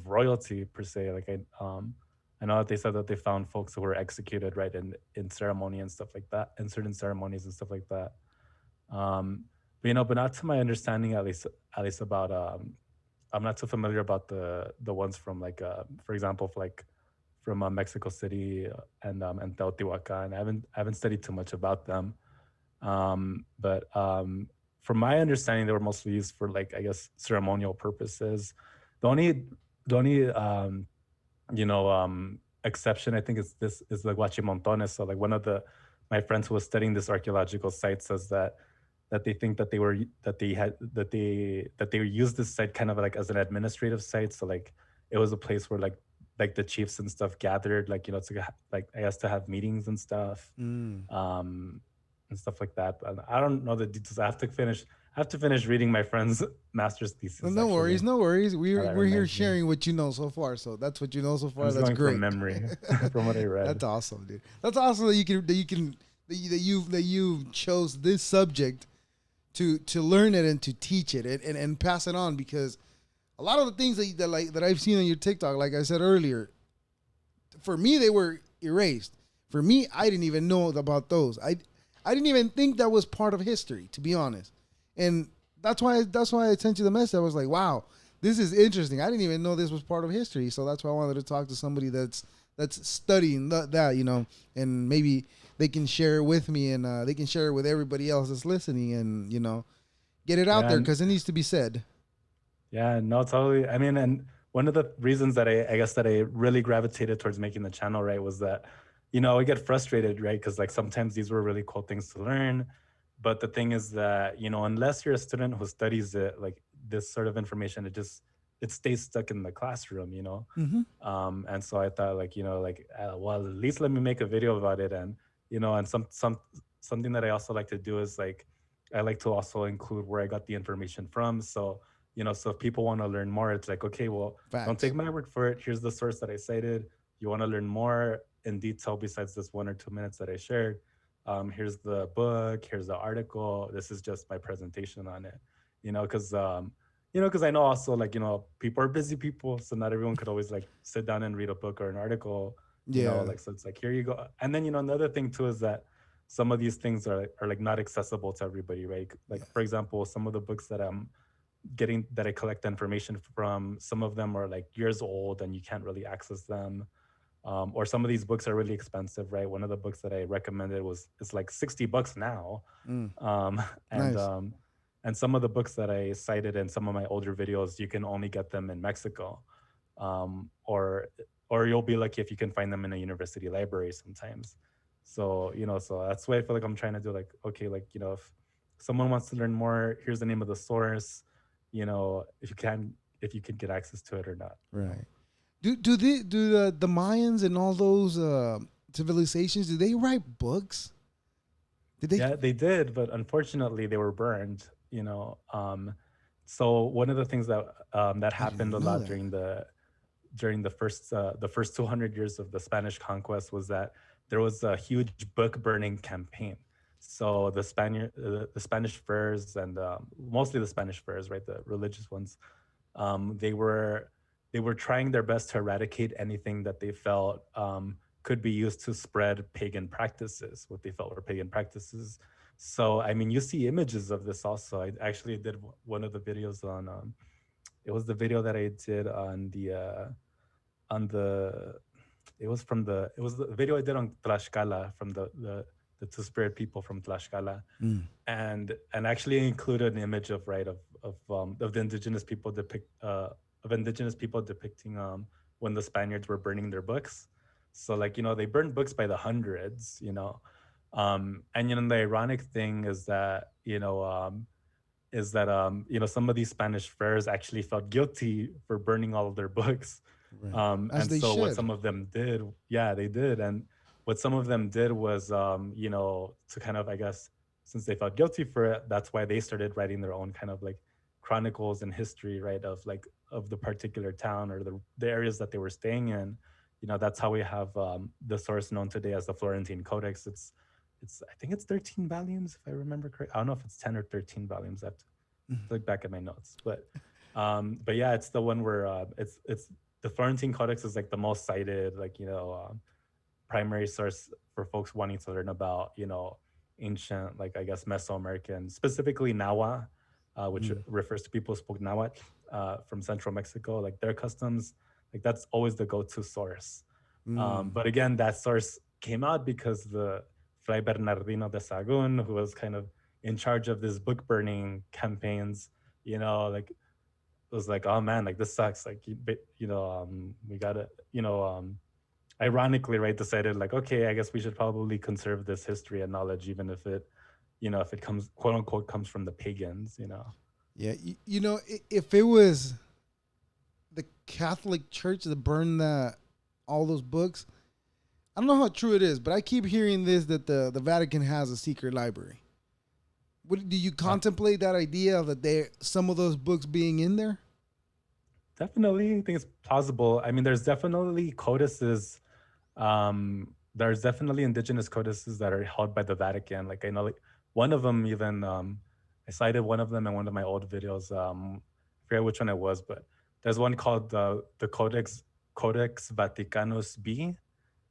royalty per se. I know that they said that they found folks who were executed right in ceremony and stuff like that, in certain ceremonies and stuff like that. But you know, but not to my understanding, at least about I'm not so familiar about the ones from like for example, from Mexico City and Teotihuacan. I haven't studied too much about them. But from my understanding, they were mostly used for like I guess ceremonial purposes. The only the only you know exception I think is the Guachimontones. So like one of the my friends who was studying this archaeological site says that they think that they used this site kind of like as an administrative site. So like it was a place where like the chiefs and stuff gathered, like you know to like I guess to have meetings and stuff. Mm. Um, and stuff like that. But I don't know the details. I have to finish reading my friend's master's No, thesis no worries, actually. no worries. Now We're that we're here reminds me. sharing what you know so far. So that's what you know so I'm far. just That's going from great. memory from what I read. That's awesome, dude. That's awesome that you chose this subject to learn it and to teach it and pass it on because a lot of the things that I've seen on your TikTok, like I said earlier, for me they were erased. For me, I didn't even know about those. I didn't even think that was part of history, to be honest. And that's why I sent you the message. I was like, wow, this is interesting. I didn't even know this was part of history. So that's why I wanted to talk to somebody that's studying that, and maybe they can share it with me and they can share it with everybody else that's listening and get it out Yeah, there and because it needs to be said. yeah, no, totally. I mean, and one of the reasons that I guess that I really gravitated towards making the channel, right, was that, I would get frustrated, right? Because like sometimes these were really cool things to learn. But the thing is that, unless you're a student who studies it, like this sort of information, it stays stuck in the classroom, Mm-hmm. and so I thought like, well, at least let me make a video about it. And, and something that I also like to do is like, I like to also include where I got the information from. So, so if people want to learn more, it's like, okay, well, don't Facts. take my word for it. Here's the source that I cited. You want to learn more in detail besides this 1 or 2 minutes that I shared. Here's the book. Here's the article. This is just my presentation on it. Because because I know also like people are busy people, so not everyone could always like sit down and read a book or an article. Yeah. Like so it's like here you go. And then another thing too is that some of these things are like not accessible to everybody, right? Like Yeah. for example, some of the books that I'm getting that I collect information from, some of them are like years old and you can't really access them. Or some of these books are really expensive, right? One of the books that I recommended was it's like $60 now. Mm. um, and Nice. um, and some of the books that I cited in some of my older videos, you can only get them in Mexico, um, or or you'll be lucky if you can find them in a university library sometimes. So so that's why I feel like I'm trying to do like, okay, like if someone wants to learn more, here's the name of the source. If you can get access to it or not. Right. Do the Mayans and all those civilizations, do they write books? Did they? Yeah, they did, but unfortunately, they were burned. So one of the things that I happened didn't a know lot that. during the first 200 years of the Spanish conquest was that there was a huge book burning campaign. So the Spanish furs and mostly the Spanish furs, right, the religious ones, um, they were they were trying their best to eradicate anything that they felt could be used to spread pagan practices, what they felt were pagan practices. So, I mean, you see images of this also. I actually did one of the videos on. It was the video that I did on the. It was the video I did on Tlaxcala from the Two Spirit people from Tlaxcala, Mm. and actually included an image of right of the indigenous people depicting when the Spaniards were burning their books. So like they burned books by the hundreds, and the ironic thing is that some of these Spanish friars actually felt guilty for burning all of their books. Right. As And they so what should. some of them did, yeah, they did. And what some of them did was, to kind of, I guess, since they felt guilty for it, that's why they started writing their own kind of like chronicles and history, right, of like of the particular town or the areas that they were staying in. That's how we have the source known today as the Florentine Codex. It's I think it's 13 volumes if I remember correct. I don't know if it's 10 or 13 volumes. I have to look back at my notes, but yeah, it's the one where it's the Florentine Codex is like the most cited, like primary source for folks wanting to learn about ancient, like I guess Mesoamerican, specifically Nahua, which Mm. refers to people who spoke Nahuatl from central Mexico, like their customs, like that's always the go-to source. Mm. But again, that source came out because the Fray Bernardino de Sagun, who was kind of in charge of this book burning campaigns, like was like, oh man, like this sucks. Like, we gotta, ironically, right, decided like, okay, I guess we should probably conserve this history and knowledge, even if it comes, quote unquote, comes from the pagans. Yeah. If it was the Catholic Church that burned all those books, I don't know how true it is, but I keep hearing this that the Vatican has a secret library. Do you Uh, contemplate that idea of that some of those books being in there? Definitely, I think it's plausible. I mean, there's definitely indigenous codices that are held by the Vatican. Like I know, like one of them even, I cited one of them in one of my old videos. I forget which one it was, but there's one called the Codex Vaticanus B.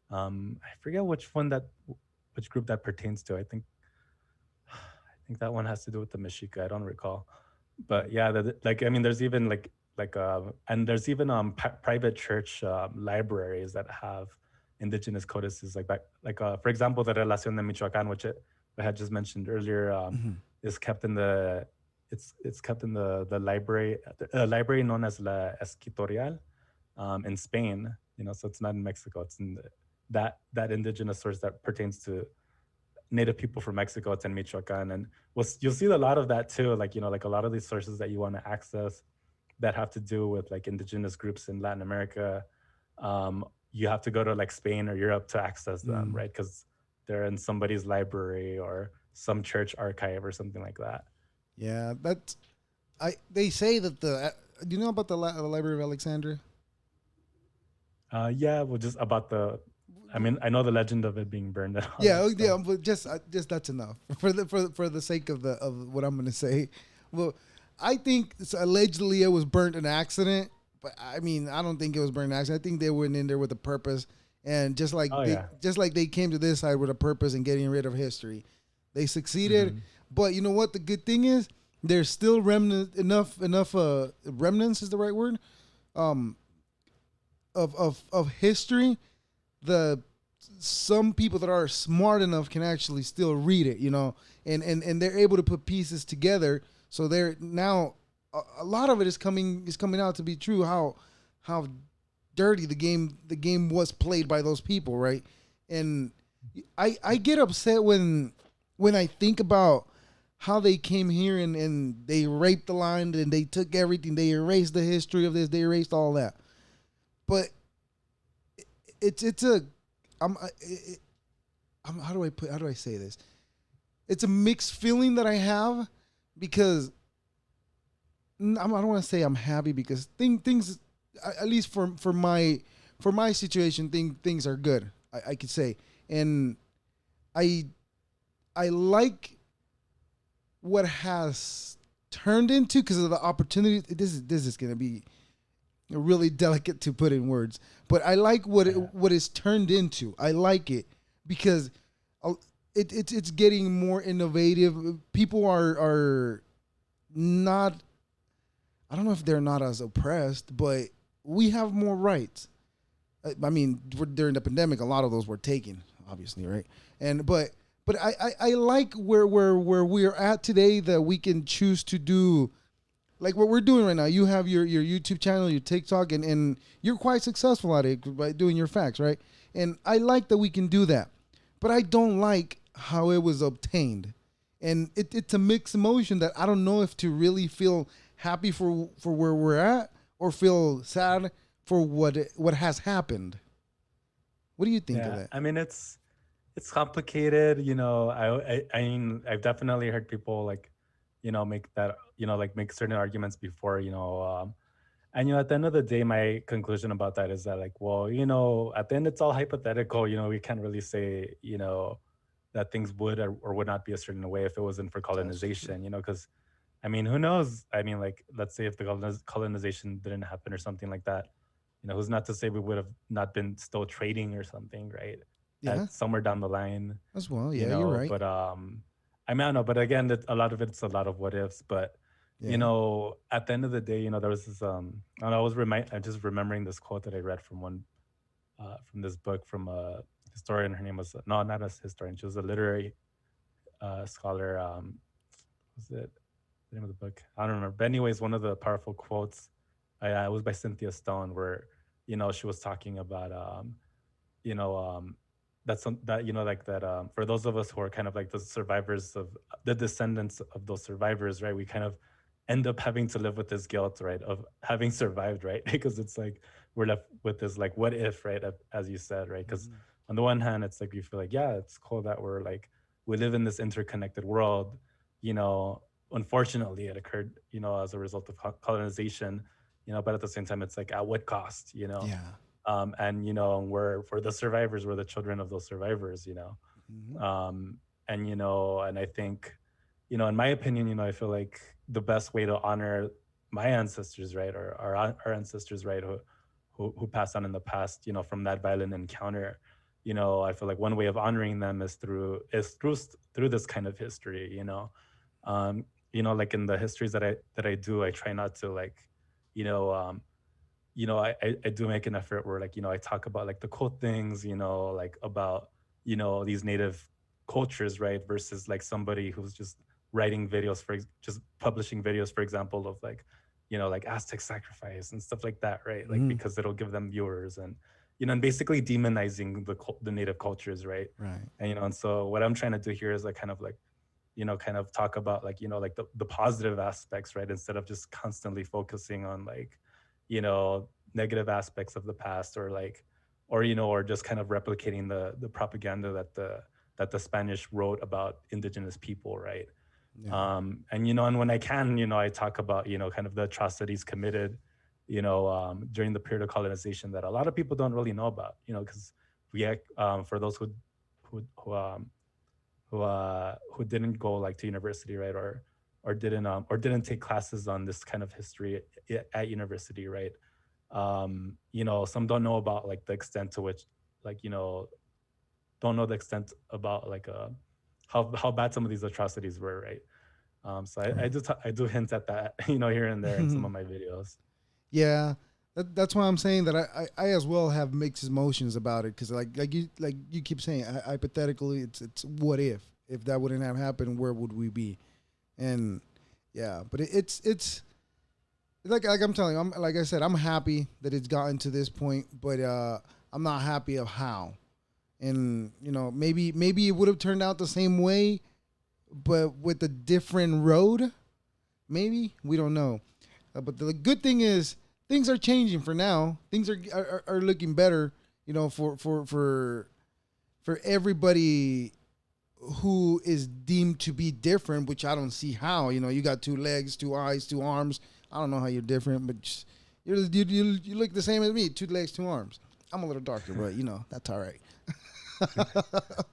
I forget which group that pertains to. I think that one has to do with the Mexica. I don't recall, but yeah, like I mean, there's even and there's even private church libraries that have indigenous codices for example, the Relación de Michoacán, which I had just mentioned earlier, Mm-hmm. is kept in the it's kept in the library known as La Escritorial. in Spain. So it's not in Mexico. It's in that indigenous source that pertains to native people from Mexico. It's in Michoacan, and you'll see a lot of that too. Like like a lot of these sources that you want to access that have to do with like indigenous groups in Latin America. You have to go to like Spain or Europe to access them, Mm. right? Because they're in somebody's library or some church archive or something like that. Yeah, that's I. They say that do you know about the Library of Alexandria? Yeah, well, just about I mean, I know the legend of it being burned and all Yeah, that yeah, stuff. but just that's enough for the sake of the of what I'm gonna say. Well, I think allegedly it was burnt in accident, but I mean I don't think it was burnt in accident. I think they went in there with a purpose, and Oh yeah. just like they came to this side with a purpose and getting rid of history, they succeeded. Hmm. But you know what? The good thing is there's still enough remnants is the right word um of history. The Some people that are smart enough can actually still read it, and they're able to put pieces together. So they're now a lot of it is coming out to be true. How dirty the game was played by those people, right? And I get upset when I think about how they came here and they raped the land and they took everything. They erased the history of this. They erased all that. But it's a I'm, it, how do I say this? It's a mixed feeling that I have because I don't want to say I'm happy because things at least for my situation things are good. I could say, and I I like what has turned into because of the opportunity. This is gonna be really delicate to put in words, but I like Yeah. what it's turned into. I like it because uh, it's getting more innovative. People are not. I don't know if they're not as oppressed, but we have more rights. I mean, during the pandemic, a lot of those were taken, obviously, right? And but I like where we're at today that we can choose to do like what we're doing right now. You have your YouTube channel, your TikTok, and you're quite successful at it by doing your facts, right? And I like that we can do that, but I don't like how it was obtained, and it's a mixed emotion that I don't know if to really feel happy for where we're at or feel sad for what has happened. What do you think of Yeah. that? I mean, it's complicated. I mean, I've definitely heard people like, make that, like make certain arguments before, and at the end of the day, my conclusion about that is that like, well, at the end, it's all hypothetical. We can't really say, that things would or would not be a certain way if it wasn't for That's true. colonization. Because I mean, who knows? I mean, like, let's say if the colonization didn't happen or something like that, who's not to say we would have not been still trading or something, right? Yeah, At somewhere down the line, as well. Yeah, you're right. but I mean, I don't know, but again, a lot of it's a lot of what ifs. But Yeah. at the end of the day, there was this. I don't know, I'm just remembering this quote that I read from this book from a historian. Her name was no, not a historian. She was a literary scholar. Was it the name of the book? I don't remember. But anyways, one of the powerful quotes, it was by Cynthia Stone, where she was talking about you know that's some that like that for those of us who are kind of like the survivors of the descendants of those survivors, right? We kind of end up having to live with this guilt, right, of having survived, right? Because it's like we're left with this like what if, right, as you said, right? Because Mhm. on the one hand it's like you feel like, yeah, it's cool that we're like we live in this interconnected world, you know unfortunately it occurred, as a result of colonization, but at the same time it's like at what cost, Yeah. and we're the survivors, we're the children of those survivors, Mhm. um and I think, in my opinion, I feel like the best way to honor my ancestors, right, or our ancestors, right, who passed on in the past, from that violent encounter, I feel like one way of honoring them is through this kind of history, um like in the histories that I do, I try not to like, you know um I do make an effort where like, I talk about like the cool things, like about, these native cultures, right? Versus like somebody who's just writing videos just publishing videos, for example, of like, like Aztec sacrifice and stuff like that, right? Like Mm, because it'll give them viewers, and and basically demonizing the native cultures, right? right. And and so what I'm trying to do here is like kind of like kind of talk about like like the positive aspects, right? Instead of just constantly focusing on like negative aspects of the past, or like or or just kind of replicating the propaganda that the Spanish wrote about indigenous people, right? Yeah. And and when I can, I talk about kind of the atrocities committed during the period of colonization that a lot of people don't really know about, because for those who who um who didn't go like to university, right? Or didn't take classes on this kind of history at university, right? Some don't know about like the extent to which, like don't know the extent about like how bad some of these atrocities were, right? So I do hint at that, here and there in some Right. of my videos. Yeah, that's why I'm saying that I as well have mixed emotions about it because like you keep saying hypothetically it's what if that wouldn't have happened, where would we be? And yeah, but it's like I'm telling you, I'm like I said, I'm happy that it's gotten to this point, but I'm not happy of how. And maybe it would have turned out the same way, but with a different road. Maybe we don't know. But the good thing is things are changing for now. Things are looking better. For everybody who is deemed to be different, which I don't see how. You got two legs, two eyes, two arms. I don't know how you're different, but you look the same as me. Two legs, two arms. I'm a little darker, but that's all right.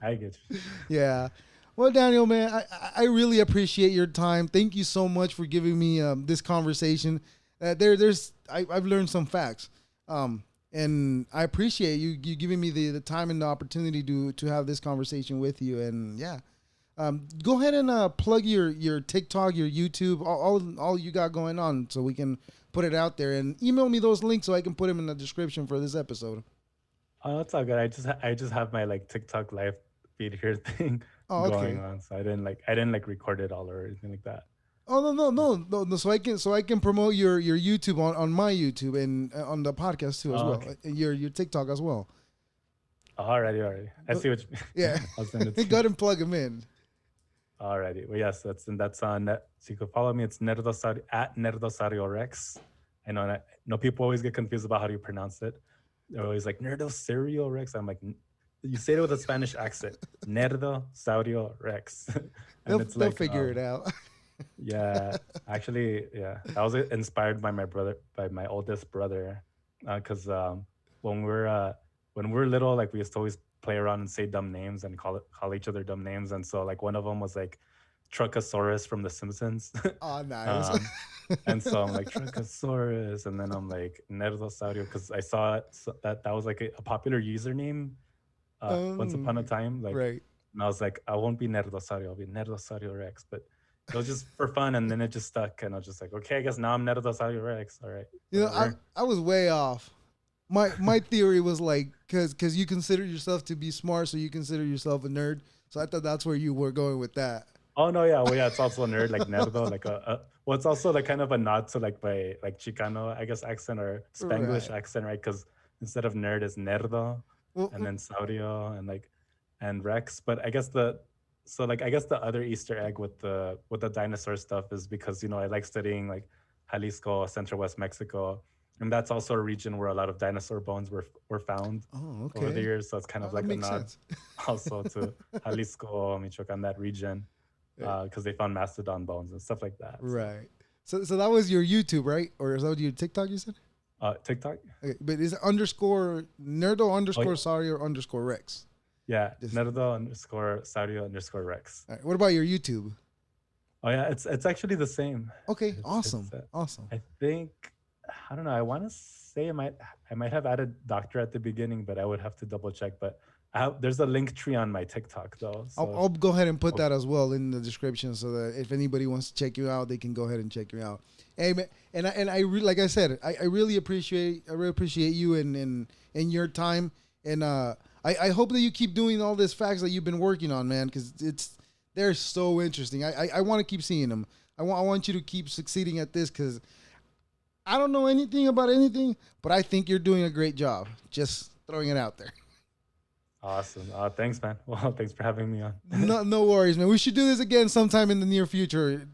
I get you. Yeah. Well, Daniel, man, I really appreciate your time. Thank you so much for giving me this conversation. I've learned some facts, and I appreciate you giving me the time and the opportunity to have this conversation with you. And yeah, go ahead and plug your TikTok, your YouTube, all you got going on, so we can put it out there. And email me those links so I can put them in the description for this episode. Oh, that's all good. I just have my like TikTok live feed here thing Oh, going okay. on, so I didn't like record it all or anything like that. Oh no. So I can promote your YouTube on my YouTube and on the podcast too as Oh, well. okay. Your TikTok as well. Alrighty. I Go- see what you Yeah, I'll send it go to you. ahead and plug them in. Alrighty. Well, yes, that's on net. So you can follow me. It's Nerdo at Nerdo Saurio-Rex. I know that no people always get confused about how do you pronounce it. They're always like Nerdo Saurio-Rex. I'm like, you say it with a Spanish accent. Nerdo Saurio-Rex. And it's They'll like figure it out. yeah, actually, yeah, that was inspired by by my oldest brother, because when we're little, like we used to always play around and say dumb names and call each other dumb names, and so like one of them was like Truckosaurus from The Simpsons, Oh, nice. um, and so I'm like Truckosaurus, and then I'm like Nerdosaurio because I saw that was like a popular username, once upon a time, like, Right. and I was like, I won't be Nerdosaurio, I'll be Nerdosaurio Rex, but it was just for fun, and then it just stuck, and I was just like, okay, I guess now I'm Nerdosaurio Rex. All right, I whatever. I was way off. My theory was like because you consider yourself to be smart, so you consider yourself a nerd. So I thought that's where you were going with that. Oh no, yeah, well, yeah, it's also a nerd, like Nerdo, like well, it's also like kind of a nod to like my like Chicano, I guess, accent or Spanglish Right. accent, right? Because instead of nerd, it's Nerdo, Well, and then Saurio, and like and Rex. But I guess I guess the other Easter egg with the dinosaur stuff is because I like studying like Jalisco, Central West Mexico, and that's also a region where a lot of dinosaur bones were found oh, over the okay. years. So it's kind of That like a makes nod sense. also to Jalisco, Michoacan, that region, Right. because they found mastodon bones and stuff like that. So, Right. So that was your YouTube, right? Or is that your TikTok you said? TikTok. Okay, but is it underscore nerdo Oh underscore sorry or underscore Rex? yeah, Just Nerdo underscore Saurio underscore Rex. all right. What about your YouTube? Oh yeah, it's actually the same. Okay, It's awesome, awesome. I think I don't know. I want to say I might have added doctor at the beginning, but I would have to double check. But there's a link tree on my TikTok though. I'll, So I'll go ahead and put oh, that as well in the description so that if anybody wants to check you out, they can go ahead and check you out. Hey, man, like I said, I really appreciate you and your time, and I hope that you keep doing all these facts that you've been working on, man, because they're so interesting. I want to keep seeing them. I want you to keep succeeding at this because I don't know anything about anything, but I think you're doing a great job. Just throwing it out there. Awesome. Thanks, man. Well, thanks for having me on. No worries, man. We should do this again sometime in the near future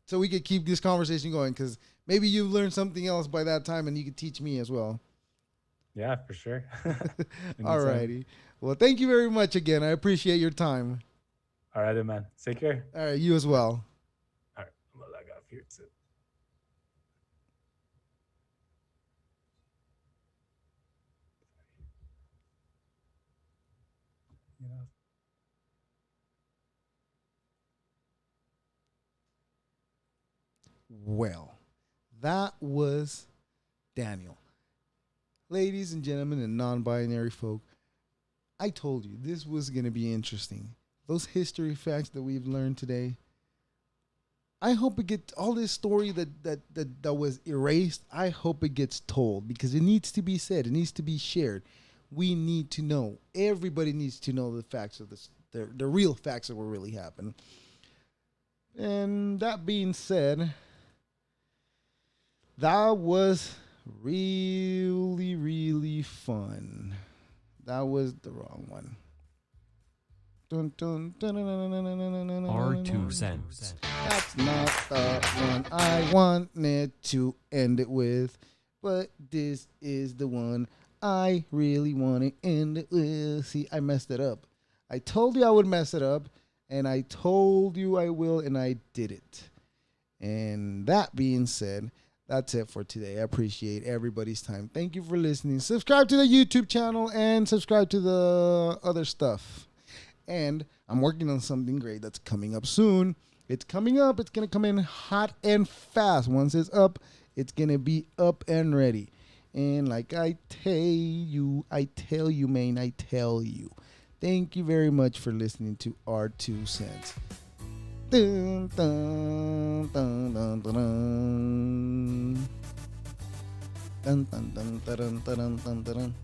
so we could keep this conversation going because maybe you've learned something else by that time and you could teach me as well. Yeah, for sure. All Anytime. righty. Well, thank you very much again. I appreciate your time. All right, then, man. Take care. All right, you as well. All right. I'm gonna log off here too. You know. Well, that was Daniel. Ladies and gentlemen and non binary folk, I told you this was going to be interesting. Those history facts that we've learned today, I hope it gets all this story that was erased. I hope it gets told because it needs to be said. It needs to be shared. We need to know. Everybody needs to know the facts of this, the real facts of what really happened. And that being said, that was really, really fun. That was the wrong one. Dun, dun, dun, dun, dun, dun, dun, dun, dun, Our dun, two dun. cents. That's not the one I wanted to end it with, but this is the one I really want to end it with. See, I messed it up. I told you I would mess it up, and I told you I will, and I did it. And that being said, that's it for today. I appreciate everybody's time. Thank you for listening. Subscribe to the YouTube channel and subscribe to the other stuff. And I'm working on something great that's coming up soon. It's coming up. It's going to come in hot and fast. Once it's up, it's going to be up and ready. And like I tell you, man, I tell you. Thank you very much for listening to our 2 cents. Dun, dun, dun, dun, dun, dun. Dun, dun, dun, dun, dun, dun, dun, dun.